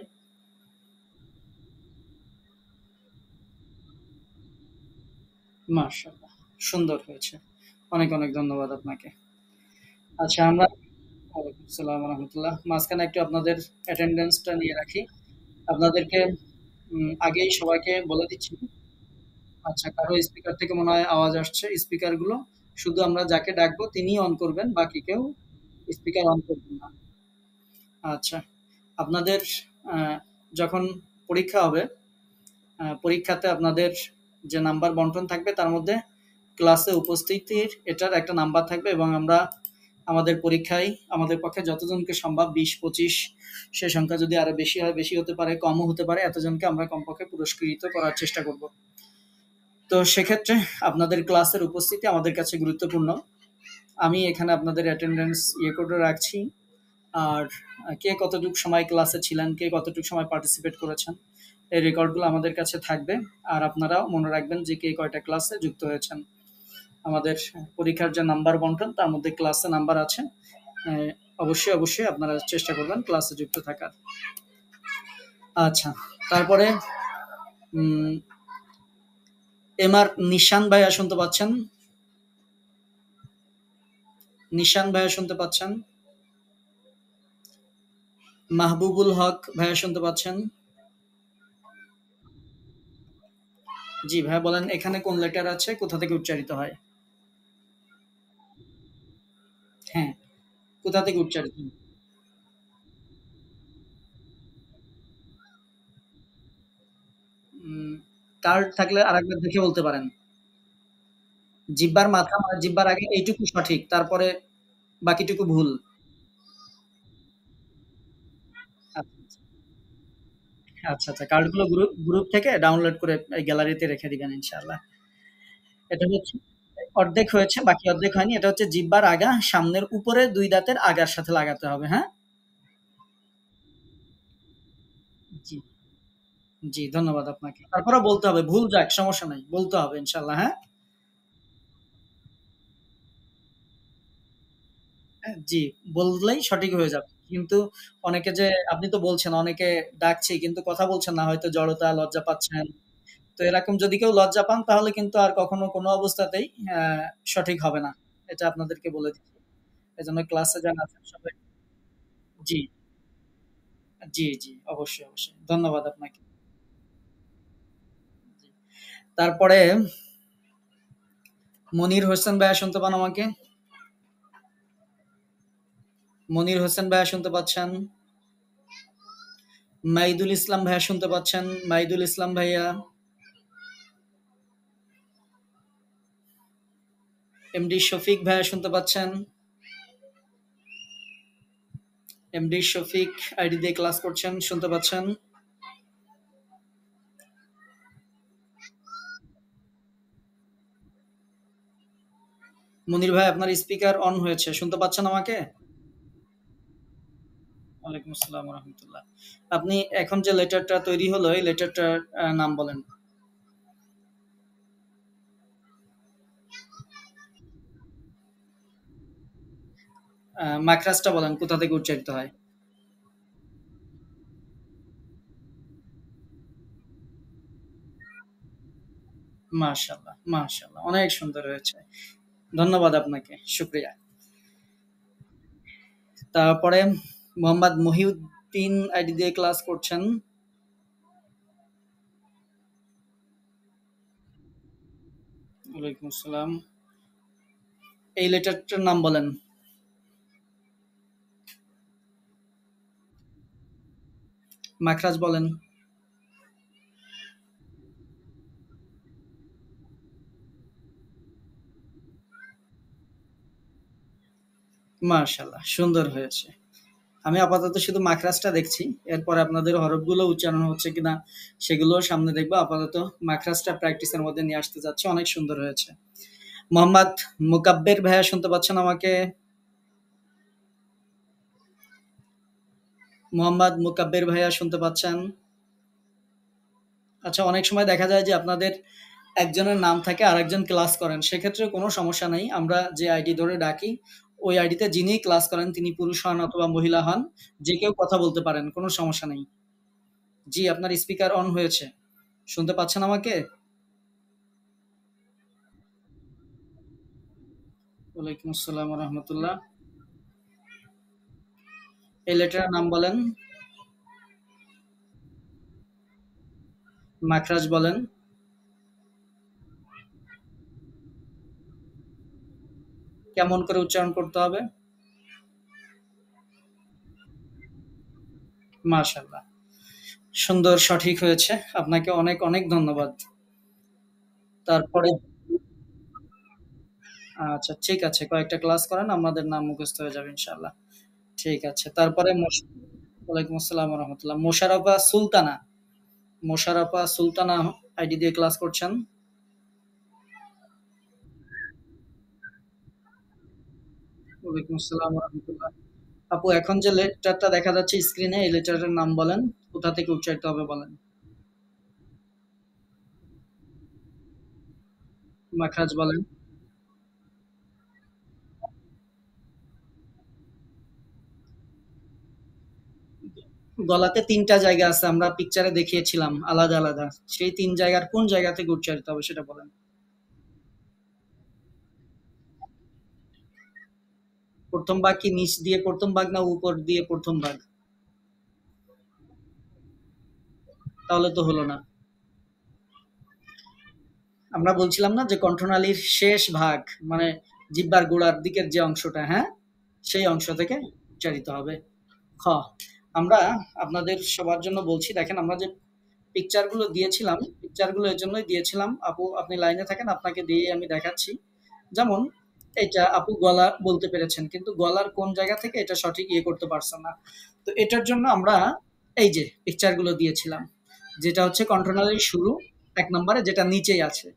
মাশাআল্লাহ। সুন্দর হয়েছে। অনেক, অনেক ধন্যবাদ আপনাকে। আচ্ছা, আমরা ওয়ালাইকুম আসসালাম ওয়া রাহমাতুল্লাহ। মাঝখানে একটু আপনাদের অ্যাটেন্ডেন্সটা নিয়ে রাখি। আপনাদেরকে আগেই সবাইকে বলে দিচ্ছি। আচ্ছা, কারো স্পিকার থেকে মনে হয় আওয়াজ আসছে। স্পিকারগুলো শুধু আমরা যাকে ডাকবো তিনিই অন করবেন। বাকি কেউ স্পিকার অন করবেন না। আচ্ছা। আপনাদের আ যখন পরীক্ষা হবে, পরীক্ষাতে আপনাদের যে নাম্বার বন্টন থাকবে তার মধ্যে ক্লাসে উপস্থিতির এটার একটা নাম্বার থাকবে এবং আমরা আমাদের পরীক্ষায় আমাদের পক্ষে যতজনকে সম্ভব ২০-২৫, সে সংখ্যা যদি আরো বেশি হয়, বেশি হতে পারে, কমও হতে পারে, এতজনকে আমরা কমপক্ষে পুরস্কৃত করার চেষ্টা করব। তো সেক্ষেত্রে আপনাদের ক্লাসের উপস্থিতি আমাদের কাছে গুরুত্বপূর্ণ। আমি এখানে আপনাদের অ্যাটেন্ডেন্স করে রাখছি। আর কে কতটুক সময় ক্লাসে ছিলেন, কে কতটুক সময় পার্টিসিপেট করেছেন, এই রেকর্ডগুলো আমাদের কাছে থাকবে। আর আপনারাও মনে রাখবেন যে কে কয়টা ক্লাসে যুক্ত হয়েছেন। আমাদের পরীক্ষার যে নাম্বার বন্টন তার মধ্যে ক্লাসে নাম্বার আছে। আহ, অবশ্যই, অবশ্যই আপনারা চেষ্টা করবেন ক্লাসে যুক্ত থাকার। আচ্ছা, তারপরে উম, এমআর নিশান ভাইয়া শুনতে পাচ্ছেন? নিশান ভাইয়া শুনতে পাচ্ছেন? মাহবুবুল হক ভাইয়া শুনতে পাচ্ছেন? জি ভাইয়া, বলেন এখানে কোন লেটার আছে, কোথা থেকে উচ্চারিত হয়? হ্যাঁ। কোথা থেকে উচ্চারিত হয়? উম, কার থাকলে আরেকবার দেখে বলতে পারেন। জিহ্বার মাথা মানে জিহ্বার আগে এইটুকু সঠিক, তারপরে বাকিটুকু ভুল। আচ্ছা, আচ্ছা, আচ্ছা। কার্ডগুলো গ্রুপ গ্রুপ থেকে ডাউনলোড করে এই গ্যালারিতে রেখে দিবেন ইনশাআল্লাহ। এটা হচ্ছে অর্ধেক হয়েছে, বাকি অর্ধেক হয়নি। এটা হচ্ছে জিহ্বার আগা, সামনের উপরে ২ দাঁতের আগার সাথে লাগাতে হবে, হ্যাঁ? জি, জি, ধন্যবাদ আপনাকে। তারপরেও বলতে হবে, ভুল যাক সমস্যা নাই। বলতে হবে ইনশাআল্লাহ, হ্যাঁ? জি, বললেই সঠিক হয়ে যাবে। কিন্তু অনেকে যে আপনি তো বলছেন অনেকে ডাকছি কিন্তু কথা বলছেন না, হয়তো জড়তা, লজ্জা পাচ্ছেন। তো এরকম যদি কেউ লজ্জা পান তাহলে কিন্তু আর কখনো কোনো অবস্থাতেই আ সঠিক হবে না। এটা আপনাদেরকে বলে দিচ্ছি। এজন্য ক্লাসে যারা আছেন সবাই জি, জি, জি। অবশ্যই, অবশ্যই। ধন্যবাদ আপনাকে। জি। তারপরে মনির হোসেন ভাইয়া শুনতে পান আমাকে? মনির হোসেন ভাইয়া শুনতে পাচ্ছেন? মাইদুল ইসলাম ভাইয়া শুনতে পাচ্ছেন? মাইদুল ইসলাম ভাইয়া, এমডি শফিক ভাইয়া শুনতে পাচ্ছেন? এমডি শফিক আইডি দিয়ে ক্লাস করছেন, শুনতে পাচ্ছেন? মনির ভাই আপনার স্পিকার অন হয়েছে, শুনতে পাচ্ছেন আমাকে? ওয়ালাইকুম আসসালাম ওয়া রাহমাতুল্লাহ। আপনি এখন যে লেটারটা তৈরি হলো এই লেটারটার নাম বলেন। মাখরাজটা বলেন কোথা থেকে উচ্চারিত হয়? মাশাআল্লাহ, মাশাআল্লাহ। অনেক সুন্দর হয়েছে। ধন্যবাদ আপনাকে। শুকরিয়া। তারপরে মোহাম্মদ মহিউদ্দিন আইডি দিয়ে ক্লাস করছেন। ওয়ালাইকুম আসসালাম। এই লেটারটার নাম বলেন। মাখরাজ বলেন। মাশাআল্লাহ, সুন্দর হয়েছে। আমি আপাতত শুধু মাখরাজটা দেখছি। এরপরে আপনাদের হরফগুলো উচ্চারণ হচ্ছে কিনা সেগুলোও সামনে দেখবো। আপাতত মাখরাজটা প্র্যাকটিসের মধ্যে নিয়ে আসতে যাচ্ছি। অনেক সুন্দর হয়েছে। মোহাম্মদ মুকাব্বের ভাইয়া শুনতে পাচ্ছেন আমাকে? মোহাম্মদ মুকাব্বের ভাইয়া শুনতে পাচ্ছেন? আচ্ছা, অনেক সময় দেখা যায় যে আপনাদের একজনের নাম থাকে আরেকজন ক্লাস করেন। সেক্ষেত্রে কোনো সমস্যা নাই। আমরা যে আইডি ধরে ডাকি, ওই আইডিতে যিনিই ক্লাস করেন তিনি পুরুষ হন অথবা মহিলা হন, যে কেউ কথা বলতে পারেন। কোনো সমস্যা নেই। জি, আপনার স্পিকার অন হয়েছে। শুনতে পাচ্ছেন আমাকে? ওয়ালাইকুম আসসালাম ওয়া রাহমাতুল্লাহ। এই লেটারের নাম বলেন। মাখরাজ বলেন। কেমন করে উচ্চারণ করতে হবে? মাশাআল্লাহ। সুন্দর সঠিক হয়েছে। আপনাকে অনেক, অনেক ধন্যবাদ। তারপরে আচ্ছা ঠিক আছে। কয়েকটা ক্লাস করেন, আমাদের নাম মুখস্থ হয়ে যাবে ইনশাআল্লাহ। ঠিক আছে। তারপরে ওয়ালাইকুম আসসালাম ওয়া রাহমাতুল্লাহ। মোশাররফা সুলতানা। মোশাররফা সুলতানা আইডি দিয়ে ক্লাস করছেন। ওয়ালাইকুম আসসালাম ওয়া রাহমাতুল্লাহ। আপু এখন যে লেটারটা দেখা যাচ্ছে স্ক্রিনে এই লেটারের নাম বলেন। কোথা থেকে উচ্চারিত হবে বলেন। মাখরাজ বলেন। গলাতে ৩ টা জায়গা আছে। আমরা পিকচারে দেখিয়েছিলাম আলাদা, আলাদা। সেই ৩ জায়গার কোন জায়গা থেকে উচ্চারিত হবে সেটা বলেন। ১ম ভাগ কি নিচ দিয়ে ১ম ভাগ না উপর দিয়ে ১ম ভাগ? তাহলে তো হলো না। আমরা বলছিলাম না যে কণ্ঠনালীর শেষ ভাগ মানে জিহ্বার গোড়ার দিকের যে অংশটা, হ্যাঁ? সেই অংশ থেকে উচ্চারিত হবে। খ, আমরা আপনাদের সবার জন্য বলছি, দেখেন আমরা যে পিকচার গুলো দিয়েছিলাম, পিকচার গুলো এর জন্যই দিয়েছিলাম। আপু আপনি লাইনে থাকেন, আপনাকে দিয়ে আমি দেখাচ্ছি। যেমন এটা আপু গলা বলতে পেরেছেন, কিন্তু গলার কোন জায়গা থেকে এটা সঠিক ইয়ে করতে পারছেন না। তো এটার জন্য আমরা এই যে পিকচার গুলো দিয়েছিলাম, যেটা হচ্ছে কণ্ঠনালীর শুরু এক নম্বরে, যেটা নিচেই আছে।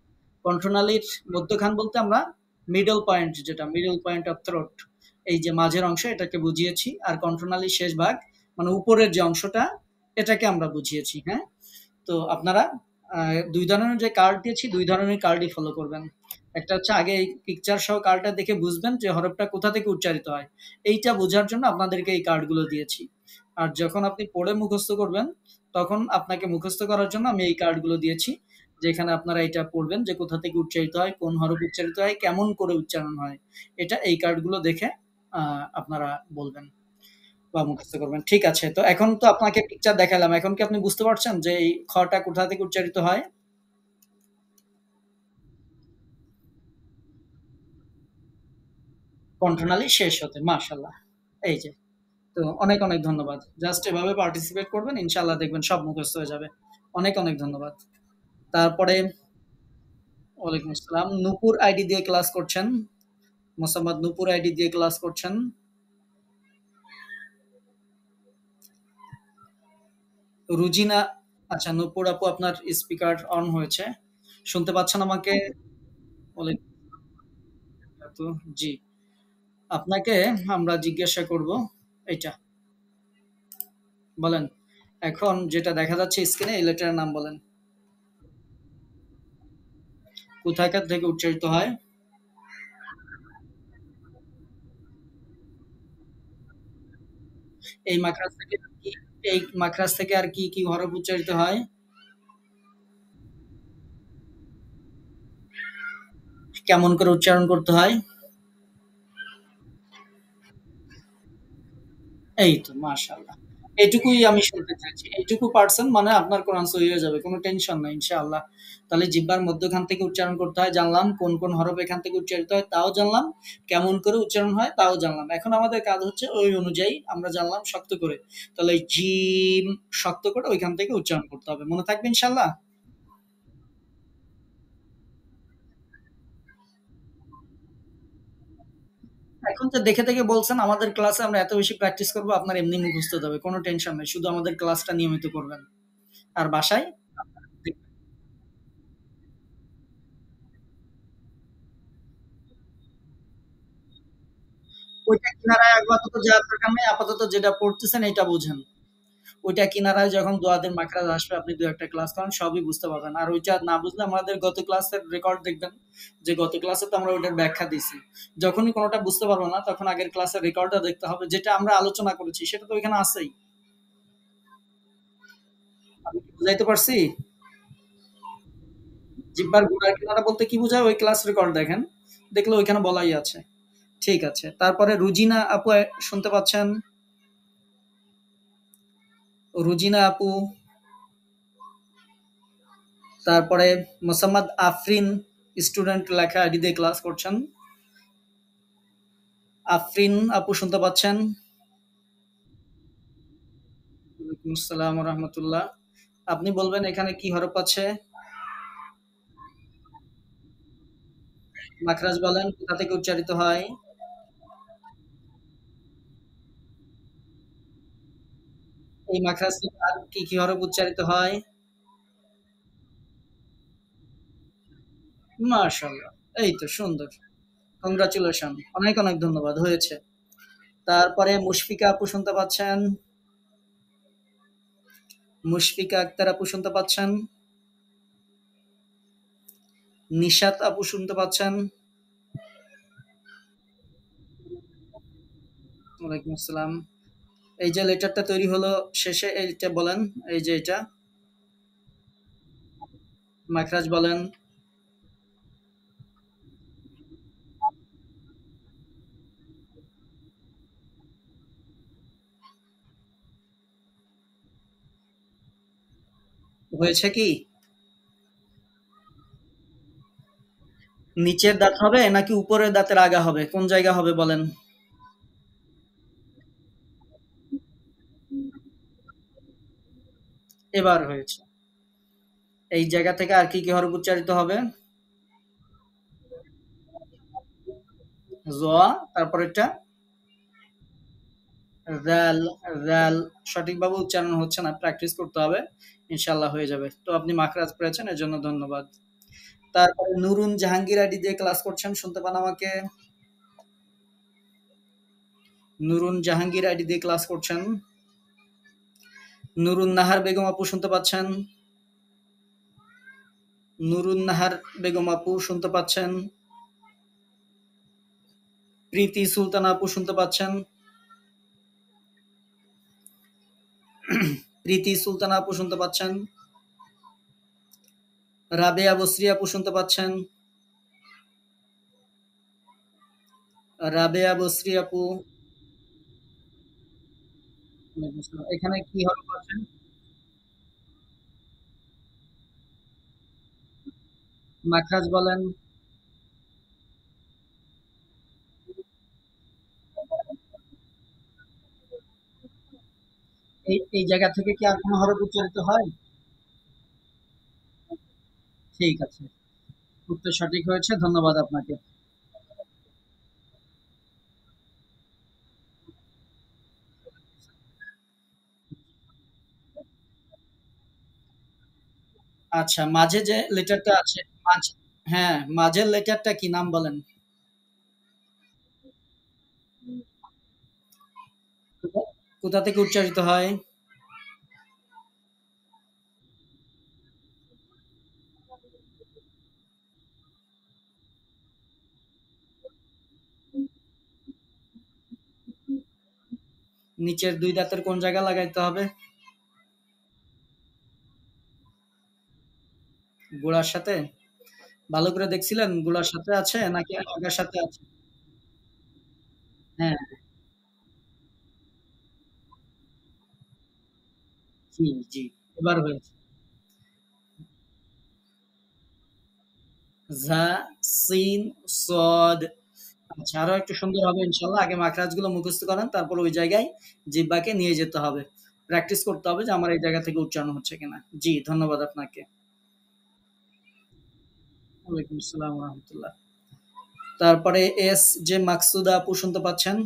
কণ্ঠনালীর মধ্যখান বলতে আমরা মিডল পয়েন্ট, যেটা মিডল পয়েন্ট অফ থ্রোট, এই যে মাঝের অংশ, এটাকে বুঝিয়েছি। আর কণ্ঠনালীর শেষ ভাগ মানে উপরের যে অংশটা, এটাকে আমরা বুঝিয়েছি। হ্যাঁ, তো আপনারা ২ ধরনের যে কার্ড দিয়েছি, ২ ধরনের কার্ডই ফলো করবেন। একটা হচ্ছে আগে এই পিকচার সহ কার্ডটা দেখে বুঝবেন যে হরফটা কোথা থেকে উচ্চারিত হয়। এইটা বোঝার জন্য আপনাদেরকে এই কার্ডগুলো দিয়েছি। আর যখন আপনি পড়ে মুখস্থ করবেন, তখন আপনাকে মুখস্থ করার জন্য আমি এই কার্ডগুলো দিয়েছি। যেখানে আপনারা এটা পড়বেন যে কোথা থেকে উচ্চারিত হয়, কোন হরফ উচ্চারিত হয়, কেমন করে উচ্চারণ হয়। এটা এই কার্ডগুলো দেখে আপনারা বলবেন বা মুখস্থ করবেন। ঠিক আছে। তো এখন তো আপনাকে পিকচার দেখালাম। এখন কি আপনি বুঝতে পারছেন যে এই খটা কোথা থেকে উচ্চারিত হয়? কণ্ঠনালী শেষ হতে। মাশাআল্লাহ। এই যে। তো অনেক, অনেক ধন্যবাদ। জাস্ট এভাবে পার্টিসিপেট করবেন। ইনশাআল্লাহ দেখবেন সব মুখস্থ হয়ে যাবে। অনেক, অনেক ধন্যবাদ। তারপরে ওয়ালাইকুম আসসালাম। নূপুর আইডি দিয়ে ক্লাস করছেন। মোসাম্মদ নূপুর আইডি দিয়ে ক্লাস করছেন। রুজিনা, আচ্ছা নূপুর আপু আপনার স্পিকার অন হয়েছে। শুনতে পাচ্ছেন আমাকে? ওয়ালাইকুম আসসালাম। জি। আপনাকে আমরা জিজ্ঞাসা করব এইটা। বলেন। এখন যেটা দেখা যাচ্ছে স্ক্রিনে, এই লেটারের নাম বলেন। কোথাকার থেকে উচ্চারিত হয়? এই মাখরাজ থেকে কি, এই মাখরাজ থেকে আর কি, কি হরফ উচ্চারিত হয়? কেমন করে উচ্চারণ করতে হয়? এই তো মাশাআল্লাহ। এটুকুই আমি শুনতে চাইছি। এইটুকু পারছেন মানে আপনার কোরআন সহি হয়ে যাবে। কোন টেনশন নাই ইনশাআল্লাহ। তাহলে জিহ্বার মধ্যখান থেকে উচ্চারণ করতে হয় জানলাম, কোন, কোন হরফ এখান থেকে উচ্চারিত হয় তাও জানলাম, কেমন করে উচ্চারণ হয় তাও জানলাম। এখন আমাদের কাজ হচ্ছে ওই অনুযায়ী আমরা জানলাম শক্ত করে। তাহলে জিম শক্ত করে ওইখান থেকে উচ্চারণ করতে হবে। মনে থাকবে ইনশাআল্লাহ? এখন তো দেখে দেখে বলছেন, আমাদের ক্লাসে আমরা এত বেশি প্র্যাকটিস করবো, আপনার এমনি মুখস্থ হয়ে যাবে। কোনো টেনশন নাই। শুধু আমাদের ক্লাসটা নিয়মিত করবেন। আর বাসায় ওইটা কিনারায় আপাতত যাওয়ার দরকার নেই। আপাতত যেটা পড়তেছেন এটা বুঝেন। ওইটা কিনারায় যখন দোয়াদের মাখরাজ আসবে, আপনি ২-১ টা ক্লাস করেন সবই বুঝতে পারবেন। আর ওইটা না বুঝলে আমাদের গত ক্লাসের রেকর্ড দেখবেন, যে গত ক্লাসে তো আমরা ওইটার ব্যাখ্যা দিছি। যখনই কোনটা বুঝতে পারবো না, তখন আগের ক্লাসের রেকর্ডটা দেখতে হবে। যেটা আমরা আলোচনা করেছি সেটা তো ওইখানে আছেই। আমি কি বুঝাইতে পারছি? জিহ্বার গোড়ার কিনারা বলতে কি বোঝায়, ওই ক্লাস রেকর্ড দেখেন। দেখলে ওইখানে বলাই আছে। ঠিক আছে। তারপরে রুজিনা আপু শুনতে পাচ্ছেন? রুজিনা আপু, তারপরে মোসাম্মদ আফরিন, স্টুডেন্ট লেখা আইডি দিয়ে ক্লাস করছেন। আফরিন আপু শুনতে পাচ্ছেন? ওয়ালাইকুম আসসালাম ওয়া রাহমাতুল্লাহ। আপনি বলবেন এখানে কি হরফ আছে? মাখরাজ বলেন কোথা থেকে উচ্চারিত হয়? এই মাখরাজ থেকে আর কি, কি হরফ উচ্চারিত হয়? মাশাআল্লাহ। এই তো সুন্দর। কংগ্রাচুলেশন। অনেক, অনেক ধন্যবাদ। হয়েছে। তারপরে মুশফিকা আপু শুনতে পাচ্ছেন? মুশফিকা আক্তার আপু শুনতে পাচ্ছেন? নিশাত আপু শুনতে পাচ্ছেন? ওয়ালাইকুম আসসালাম। এই যে লেটারটা তৈরি হলো শেষে, এইটা বলেন। এই যে এটা মাখরাজ বলেন। হয়েছে কি? নিচের দাঁত হবে নাকি উপরের দাঁতের আগা হবে? কোন জায়গা হবে বলেন? এবার হয়েছে। এই জায়গা থেকে আর কি কি হরফ উচ্চারিত হবে? জ, তারপরেরটা রাল। রাল সঠিকভাবে উচ্চারণ হচ্ছে না, প্র্যাকটিস করতে হবে, ইনশাল্লাহ হয়ে যাবে। তো আপনি মাখরাজ পেয়েছেন, এর জন্য ধন্যবাদ। তারপরে নুরুন জাহাঙ্গীর আইডি দিয়ে ক্লাস করছেন, শুনতে পান আমাকে? নুরুন জাহাঙ্গীর আইডি দিয়ে ক্লাস করছেন। নুরুন নাহার বেগম আপু শুনতে পাচ্ছেন? নুরুন নাহার বেগম আপু শুনতে পাচ্ছেন? প্রীতি সুলতানা আপু শুনতে পাচ্ছেন? প্রীতি সুলতানা আপু শুনতে পাচ্ছেন? রাবেয়া বসরি আপু শুনতে পাচ্ছেন? রাবেয়া বসরি আপু, এখানে কি হরফ আছে? মাখরাজ বলেন। এই জায়গা থেকে কি আর কোনো হরফ উচ্চারিত হয়? ঠিক আছে, উত্তর সঠিক হয়েছে, ধন্যবাদ আপনাকে। আচ্ছা, মাঝে যে লেটারটা আছে, মাঝ, হ্যাঁ, মাঝের লেটারটা কি, নাম বলেন। কোথা কোথা থেকে উচ্চারিত হয়? নিচের দুই দাঁতের কোন জায়গায় লাগাইতে হবে? গোড়ার সাথে? ভালো করে দেখছিলেন গোড়ার সাথে আছে নাকি আগার সাথে আছে? হ্যাঁ, জি, জি, এবার হয়েছে। ঝা, সিন, সদ। আচ্ছা, আরো একটু সুন্দর হবে ইনশাল্লাহ। আগে মাখরাজগুলো মুখস্থ করেন, তারপর ওই জায়গায় জিহ্বাকে নিয়ে যেতে হবে। প্র্যাকটিস করতে হবে যে আমার এই জায়গা থেকে উচ্চারণ হচ্ছে কিনা। জি, ধন্যবাদ আপনাকে। ওয়ালাইকুম আসসালাম ওয়া রাহমাতুল্লাহ। তারপরে এস যে মাকসুদা আপু শুনতে পাচ্ছেন?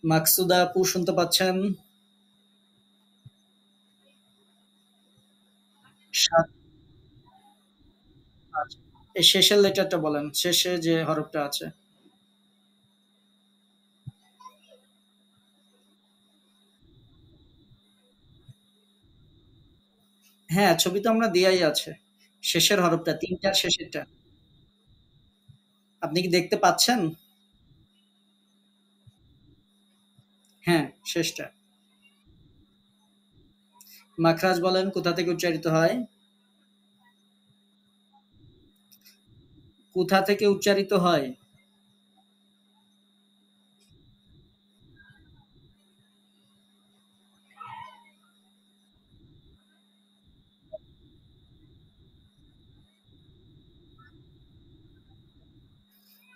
মাকসুদা আপু শুনতে পাচ্ছেন? সাত। আচ্ছা, এই শেষের লেটারটা বলেন, শেষে যে হরফটা আছে। হ্যাঁ, ছবি তো আমরা দেয়াই আছে। শেষের হরফটা, ৩ টার শেষেরটা। আপনি কি দেখতে পাচ্ছেন? হ্যাঁ, শেষটা। মাখরাজ বলেন কোথা থেকে উচ্চারিত হয়? কোথা থেকে উচ্চারিত হয়?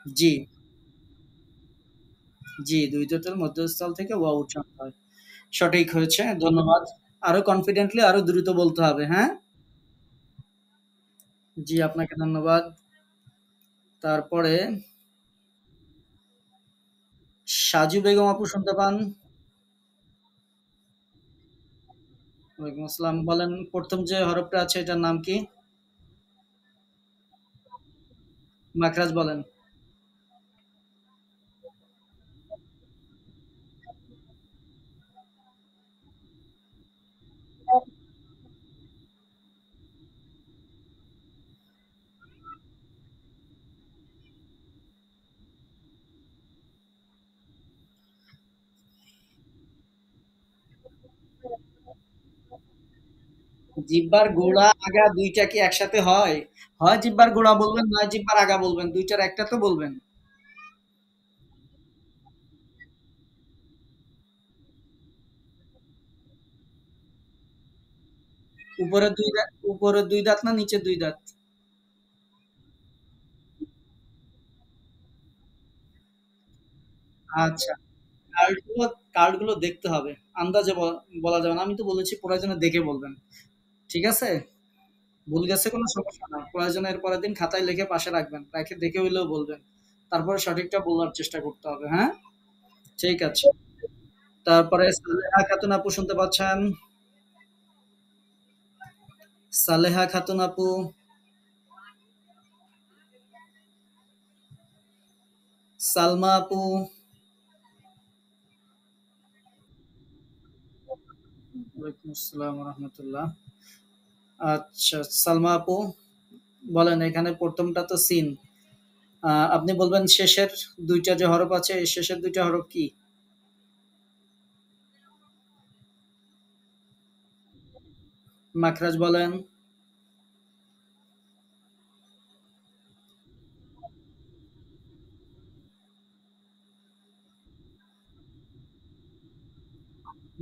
জি, জি, ২ দাঁতের মধ্যস্থল থেকে ওয়া উচ্চারণ হয়। সঠিক হয়েছে, ধন্যবাদ। আরো কনফিডেন্টলি, আরো দ্রুত বলতে হবে, হ্যাঁ? জি, আপনাকে ধন্যবাদ। তারপরে সাজু বেগম আপু শুনতে পান? ওয়ালাইকুম আসসালাম। বলেন, ১ম যে হরফটা আছে এটার নাম কি? মাখরাজ বলেন। জিহ্বার গোড়া, আগা ২ টা কি একসাথে হয়? হয় জিহ্বার গোড়া বলবেন, নয় জিহ্বার আগা বলবেন। ২ টার একটা তো বলবেন। উপরের ২ দাঁত না নিচের ২ দাঁত? আচ্ছা, কার্ডগুলো কার্ডগুলো দেখতে হবে। আন্দাজে বলা যাবে না। আমি তো বলেছি প্রয়োজনে দেখে বলবেন। ঠিক আছে? ভুল গেছে কোনো সমস্যা না। প্রয়োজনে এর পরের দিন খাতায় লিখে পাশে রাখবেন। রেখে দেখে হইলেও বলবেন। তারপরে সঠিকটা বলার চেষ্টা করতে হবে, হ্যাঁ? ঠিক আছে। তারপরে সালেহা খাতুন আপু শুনতে পাচ্ছেন? সালেহা খাতুন আপু, সালমা আপু, ওয়ালাইকুম আসসালাম ওয়া রাহমাতুল্লাহ। আচ্ছা, সালমা আপু বলেন এখানে প্রথমটা তো সিন। আপনি বলবেন শেষের ২ টা যে হরফ আছে, এই শেষের ২ টা হরফ কি? মাখরাজ বলেন।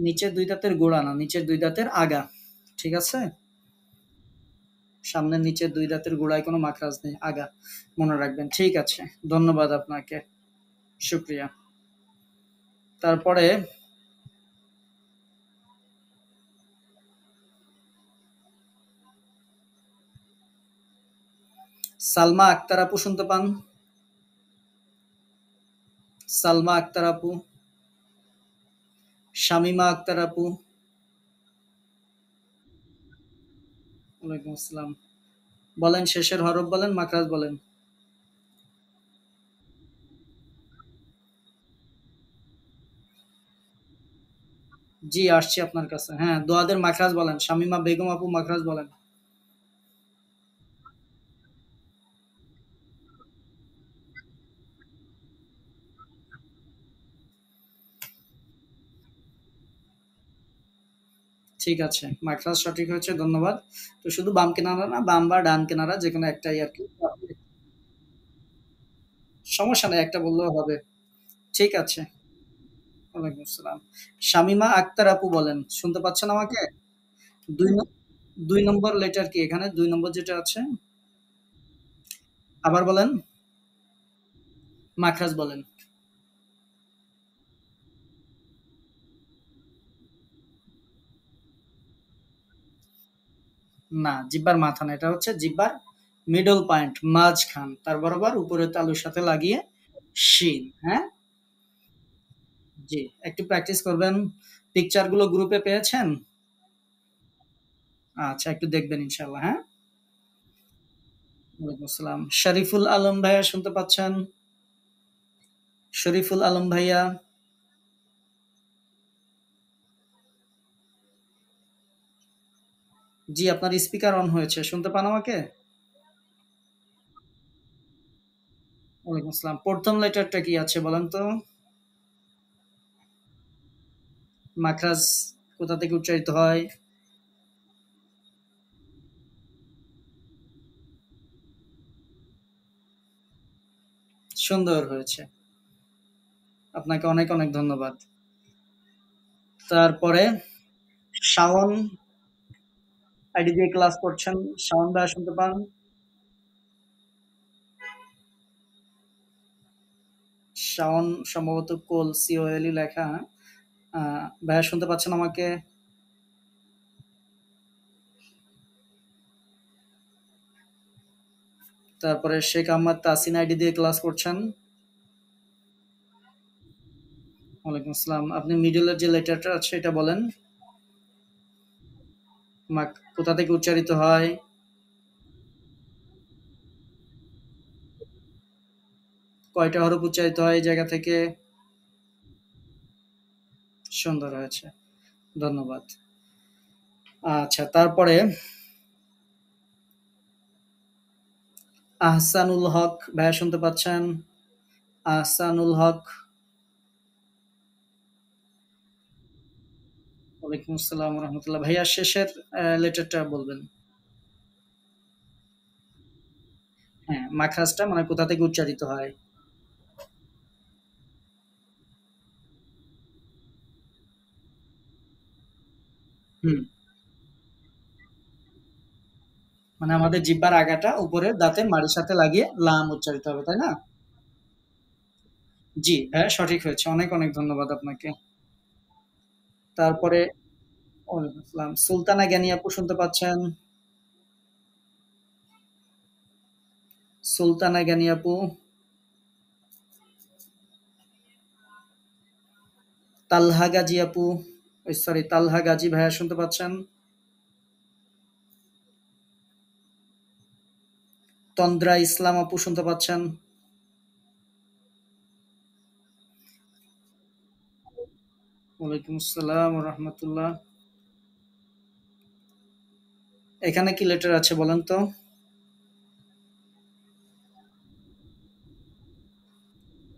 নিচের ২ দাঁতের গোড়া না, নিচের ২ দাঁতের আগা। ঠিক আছে? সামনের নিচের ২ দাঁতের গোড়ায় কোনো মাখরাজ নেই, আগা। মনে রাখবেন। ঠিক আছে। ধন্যবাদ আপনাকে। শুকরিয়া। তারপরে সালমা আক্তার আপু শুনতে পান? সালমা আক্তার আপু, শামিমা আক্তার আপু, ওয়ালাইকুম আসসালাম। বলেন শেষের হরফ বলেন, মাখরাজ বলেন। জি, আসছি আপনার কাছে। হ্যাঁ, দোয়াদের মাখরাজ বলেন। শামিমা বেগম আপু মাখরাজ বলেন। ঠিক আছে। মাখরাজ সঠিক হয়েছে, ধন্যবাদ। তো শুধু বাম কিনারা না, বাম বা ডান কিনারা যেকোনো একটাই আরকি। সমস্যা নাই, একটা বললেও হবে। ঠিক আছে। ওয়ালাইকুম আসসালাম। শামিমা আক্তার আপু বলেন। শুনতে পাচ্ছেন আমাকে? ২ ২ নম্বর লেটার কি এখানে? ২ নম্বর যেটা আছে? আবার বলেন। মাখরাজ বলেন। না, জিহ্বার মাথা না। এটা হচ্ছে জিহ্বার মিডল পয়েন্ট, মাঝখান। তার বরাবর উপরের তালুর সাথে লাগিয়ে শিন, হ্যাঁ? জি, একটু প্র্যাকটিস করবেন। পিকচার গুলো গ্রুপে পেয়েছেন? আচ্ছা, একটু দেখবেন ইনশাআল্লাহ, হ্যাঁ? ওয়ালাইকুম আসসালাম। শরীফুল আলম ভাইয়া শুনতে পাচ্ছেন? শরীফুল আলম ভাইয়া, জি আপনার স্পিকার অন হয়েছে। শুনতে পান আমাকে? ওয়ালাইকুম আসসালাম। প্রথম লেটারটা কি আছে বলেন তো? মাখরাজ কোথা থেকে উচ্চারিত হয়? সুন্দর হয়েছে। আপনাকে অনেক, অনেক ধন্যবাদ। তারপরে শাওন আইডি দিয়ে ক্লাস করছেন। শাওন ভাইয়া শুনতে পান? শাওন সম্ভবত কোল, COL ই লেখা। ভাইয়া শুনতে পাচ্ছেন আমাকে? তারপরে শেখ আহমদ তাসিন আইডি দিয়ে ক্লাস করছেন। ওয়ালাইকুম আসসালাম। আপনি মিডলের যে লেটারটা আছে এটা বলেন। কোথা থেকে উচ্চারিত হয়? কয়টা হরফ উচ্চারিত হয় এই জায়গা থেকে? সুন্দর হয়েছে, ধন্যবাদ। আচ্ছা, তারপরে আহসানুল হক ভাইয়া শুনতে পাচ্ছেন? আহসানুল হক, ওয়ালাইকুম আসসালাম রহমতুল্লাহ। ভাইয়া শেষের লেটারটা বলবেন। হ্যাঁ, মাখরাজটা মানে কোথা থেকে উচ্চারিত হয়? হুম, মানে আমাদের জিহ্বার আগাটা উপরের দাঁতের মাড়ির সাথে লাগিয়ে লাম উচ্চারিত হবে, তাই না? জি, হ্যাঁ, সঠিক হয়েছে। অনেক, অনেক ধন্যবাদ আপনাকে। তারপরে ওয়ালাইকুম আসসালাম। সুলতানা জ্ঞানী আপু শুনতে পাচ্ছেন? সুলতানা জ্ঞানী আপু, তালহা গাজী আপু, সরি তালহা গাজী ভাইয়া শুনতে পাচ্ছেন? তন্দ্রা ইসলাম আপু শুনতে পাচ্ছেন? ওয়ালাইকুম আসসালাম ওয়া রাহমাতুল্লাহ। এখানে কি লেটার আছে বলেন তো?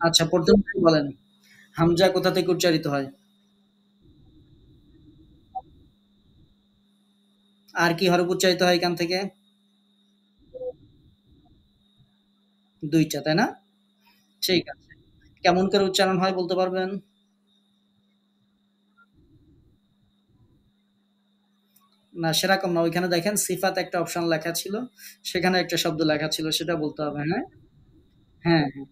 আচ্ছা, প্রথম থেকে বলেন। হামজা কোথা থেকে উচ্চারিত হয়? আর কি হরফ উচ্চারিত হয় এখান থেকে? ২ টা, তাই না? ঠিক আছে। কেমন করে উচ্চারণ হয় বলতে পারবেন? না, সেরকম না। ওইখানে দেখেন সিফাত একটা অপশন লেখা ছিল। সেখানে একটা শব্দ লেখা ছিল। সেটা বলতে হবে, হ্যাঁ? হ্যাঁ, হ্যাঁ।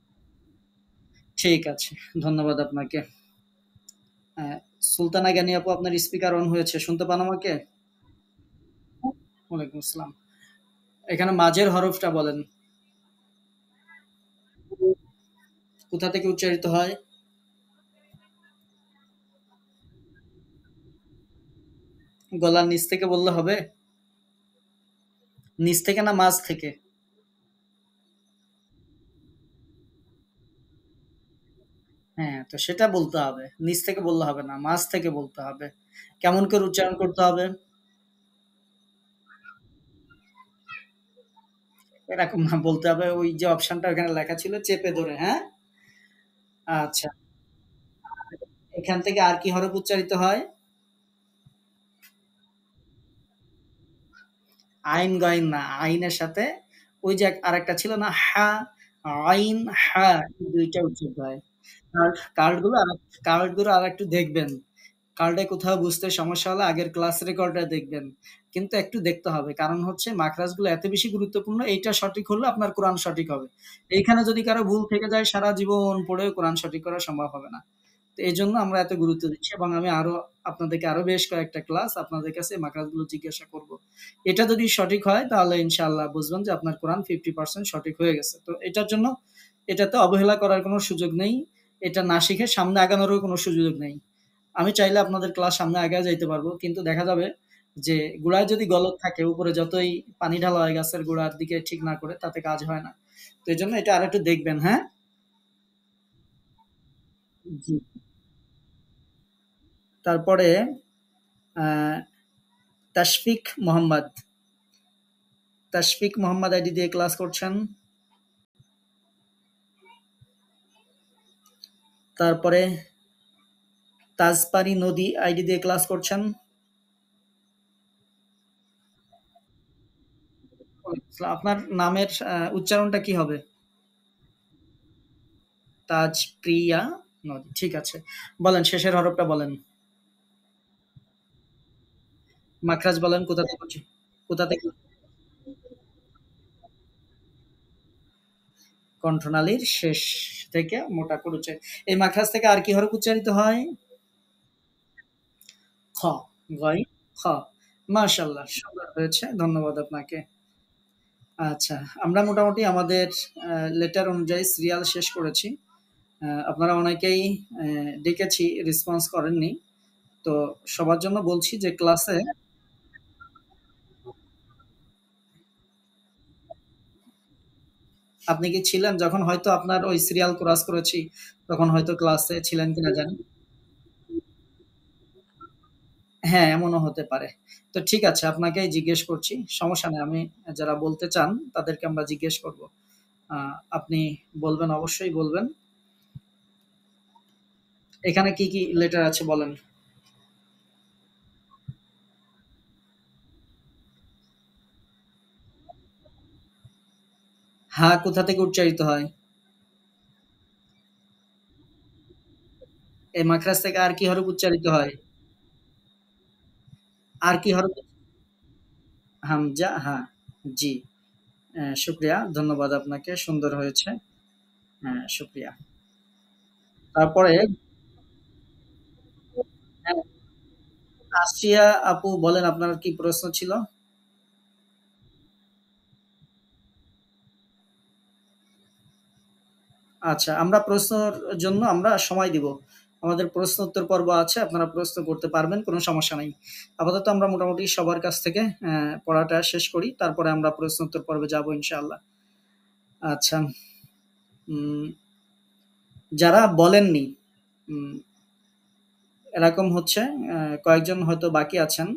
ঠিক আছে। ধন্যবাদ আপনাকে। সুলতানা জ্ঞানী আপু, আপনার স্পিকার অন হয়েছে। শুনতে পান আমাকে? ওয়ালাইকুম আসসালাম। এখানে মাঝের হরফটা বলেন। কোথা থেকে উচ্চারিত হয়? গলার নিচ থেকে বললে হবে? নিচ থেকে না মাঝ থেকে? হ্যাঁ, তো সেটা বলতে হবে। নিচ থেকে বললে হবে না, মাঝ থেকে বলতে হবে। কেমন করে উচ্চারণ করতে হবে? এরকম না, বলতে হবে ওই যে অপশনটা ওখানে লেখা ছিল চেপে ধরে, হ্যাঁ? আচ্ছা। এখান থেকে আর কি হরফ উচ্চারিত হয়? আইন গইন না। আইনের সাথে ওই যে আরেকটা ছিল না হা, আইন, হা, ২ টা উচ্চারিত হয়। আর কার্ডগুলো কার্ডগুলো আরেকটু দেখবেন। কার্ডে কোথাও বুঝতে সমস্যা হলে আগের ক্লাস রেকর্ডটা দেখবেন। কিন্তু একটু দেখতে হবে। কারণ হচ্ছে মাখরাজগুলো এত বেশি গুরুত্বপূর্ণ, এইটা সঠিক হলে আপনার কোরআন সঠিক হবে। এইখানে যদি কারো ভুল থেকে যায় সারা জীবন পড়েও কোরআন সঠিক করা সম্ভব হবে না। তো এজন্য আমরা এত গুরুত্ব দিচ্ছি এবং আমি আরো আপনাদেরকে আরো বেশ কয়েকটা ক্লাস আপনাদের কাছে মাখরাজগুলো জিজ্ঞাসা করব। এটা যদি সঠিক হয় তাহলে ইনশাআল্লাহ বুঝবেন যে আপনার কোরআন 50% সঠিক হয়ে গেছে। তো এটার জন্য এটাতে অবহেলা করার কোনো সুযোগ নেই। এটা না শিখে সামনে আগানোরও কোনো সুযোগ নেই। আমি চাইলে আপনাদের ক্লাস সামনে আগায় যাইতে পারবো। কিন্তু দেখা যাবে যে গোড়ায় যদি গলদ থাকে, উপরে যতই পানি ঢালা হয় গাছের গোড়ার দিকে ঠিক না করে তাতে কাজ হয় না। তো এজন্য এটা আরেকটু দেখবেন, হ্যাঁ? জি। তারপরে আ তাশফিক মোহাম্মদ। তাশফিক মোহাম্মদ আইডি দিয়ে ক্লাস করছেন। তারপরে তাজপারি নদী আইডি দিয়ে ক্লাস করছেন। আপনার নামের উচ্চারণটা কি হবে? তাজপ্রিয়া নদী। ঠিক আছে। বলেন শেষের হরফটা বলেন। মাখরাজ বলেন কোথা থেকে কোথা থেকে? কণ্ঠনালীর শেষ থেকে মোটা করে এই মাখরাজ থেকে আর কি হরফ উচ্চারিত হয়? খ, গয়, খ। মাশাআল্লাহ, সুন্দর হয়েছে। ধন্যবাদ আপনাকে। আচ্ছা, আমরা মোটামুটি আমাদের লেটার অনুযায়ী সিরিয়াল শেষ করেছি। আপনারা অনেকেই ডেকেছি, রেসপন্স করেননি। তো সবার জন্য বলছি যে ক্লাসে আপনি কি ছিলেন যখন হয়তো আপনার ওই সিরিয়াল ক্রস করেছি, তখন হয়তো ক্লাসে ছিলেন কিনা জানি। হ্যাঁ, এমনও হতে পারে। তো ঠিক আছে, আপনাকেই জিজ্ঞেস করছি। সমস্যা নেই। আমি যারা বলতে চান তাদেরকে আমরা জিজ্ঞেস করব। আ আপনি বলবেন, অবশ্যই বলবেন। এখানে কি, কি লেটার আছে বলেন? হা কোথা থেকে উচ্চারিত হয়? এই মাখরাজ থেকে আর কি হরফ উচ্চারিত হয়? আর কি হরফ? হামজা, হা। জি। শুকরিয়া। ধন্যবাদ আপনাকে। সুন্দর হয়েছে। হ্যাঁ, শুকরিয়া। তারপরে হ্যাঁ, আসিয়া আপু বলেন আপনার কি প্রশ্ন ছিল? আচ্ছা, আমরা প্রশ্নর জন্য আমরা সময় দিব। আমাদের প্রশ্ন উত্তর পর্ব আছে, আপনারা প্রশ্ন করতে পারবেন, কোনো সমস্যা নাই। আপাতত আমরা মোটামুটি সবার কাছ থেকে পড়াটা শেষ করি, তারপরে আমরা প্রশ্ন উত্তর পর্বে যাব ইনশাআল্লাহ। আচ্ছা, উম, যারা বলেননি, উম, এরকম হচ্ছে কয়েকজন হয়তো বাকি আছেন।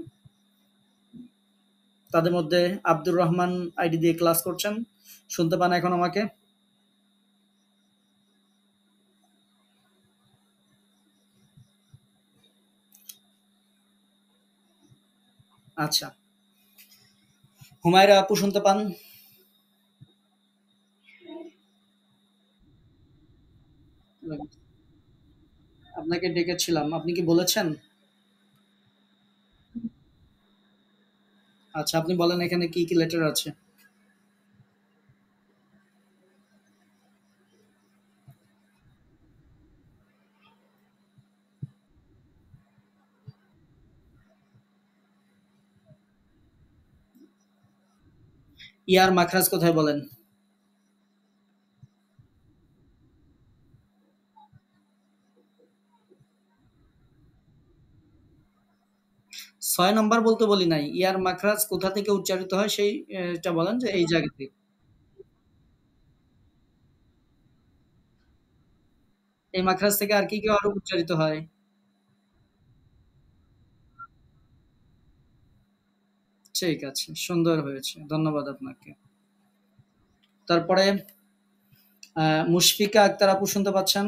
তাদের মধ্যে আব্দুর রহমান আইডি দিয়ে ক্লাস করছেন, শুনতে পান এখন আমাকে? আচ্ছা, হুমায়রা আপু শুনতে পান? আপনাকে ডেকেছিলাম, আপনি কি বলেছেন? আচ্ছা, আপনি বলেন এখানে কি কি লেটার আছে। ইয়ার মাখরাজ কোথায় বলেন? ৬ নম্বর বলতে বলি নাই। ইয়ার মাখরাজ কোথা থেকে উচ্চারিত হয় সেই টা বলেন যে এই জায়গা থেকে। এই মাখরাজ থেকে আর কি হরফ উচ্চারিত হয়? ঠিক আছে, সুন্দর হয়েছে। ধন্যবাদ আপনাকে। তারপরে মুশফিকা আক্তার আপু শুনতে পাচ্ছেন?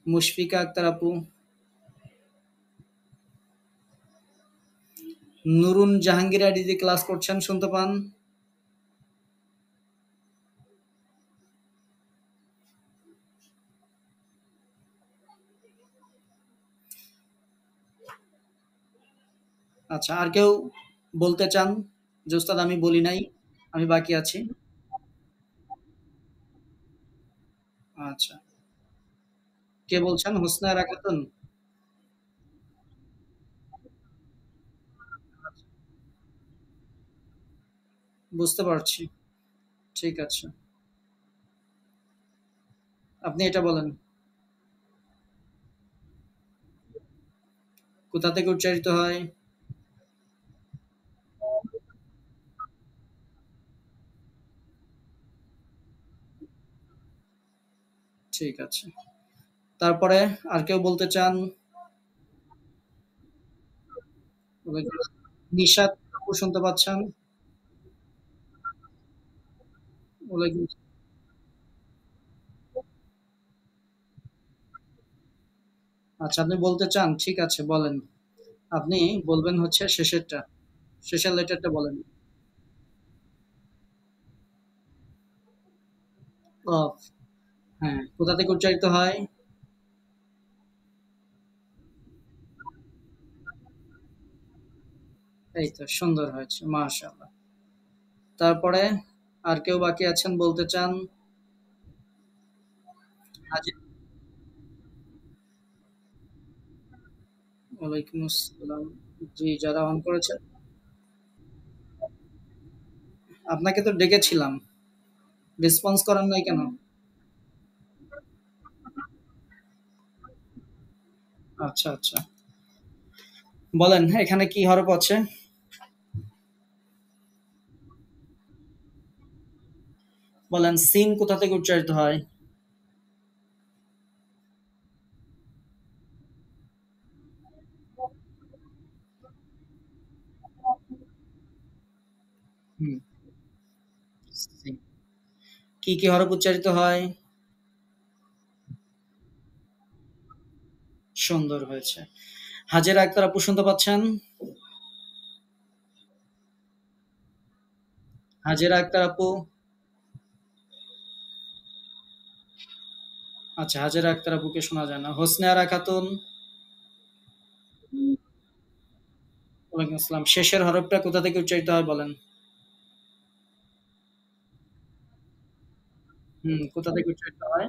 মুশফিকা আক্তার আপু, নুরুন জাহাঙ্গীর আইডি দিয়ে ক্লাস করছেন, শুনতে পান? আচ্ছা, আর কেউ বলতে চান যে ওস্তাদ আমি বলি নাই, আমি বাকি আছি? আচ্ছা, কে বলছেন? হোসনা আরা খাতুন? বুঝতে পারছি। ঠিক আছে, আপনি এটা বলেন। কোথা থেকে উচ্চারিত হয়? ঠিক আছে। তারপরে আর কেউ বলতে চান? নিশাত আপু শুনতে পাচ্ছেন? ওয়ালাইকুম। আচ্ছা, আপনি বলতে চান, ঠিক আছে বলেন। আপনি বলবেন হচ্ছে শেষেরটা, শেষের লেটারটা বলেন। অফ। হ্যাঁ, কোথা থেকে উচ্চারিত হয়? এই তো সুন্দর হয়েছে, মাশাআল্লাহ। তারপরে আর কেউ বাকি আছেন বলতে চান? হাজি, ওয়ালাইকুম আসসালাম। জি, যারা অন করেছে, আপনাকে তো ডেকেছিলাম, রেসপন্স করেন নাই কেন? আচ্ছা আচ্ছা, বলেন এখানে কি হরফ আছে? বলেন সিন কোথা থেকে উচ্চারিত হয়? হুম, সিন। কি কি হরফ উচ্চারিত হয়? সুন্দর হয়েছে। হাজেরা আক্তার আপু শুনতে পাচ্ছেন? হাজেরা আক্তার আপু। আচ্ছা, হাজেরা আক্তার আপুকে শোনা যায় না। হোসনে আরা খাতুন? ওয়ালাইকুম আসসালাম। শেষের হরফটা কোথা থেকে উচ্চারিত হয় বলেন? কোথা থেকে উচ্চারিত হয়?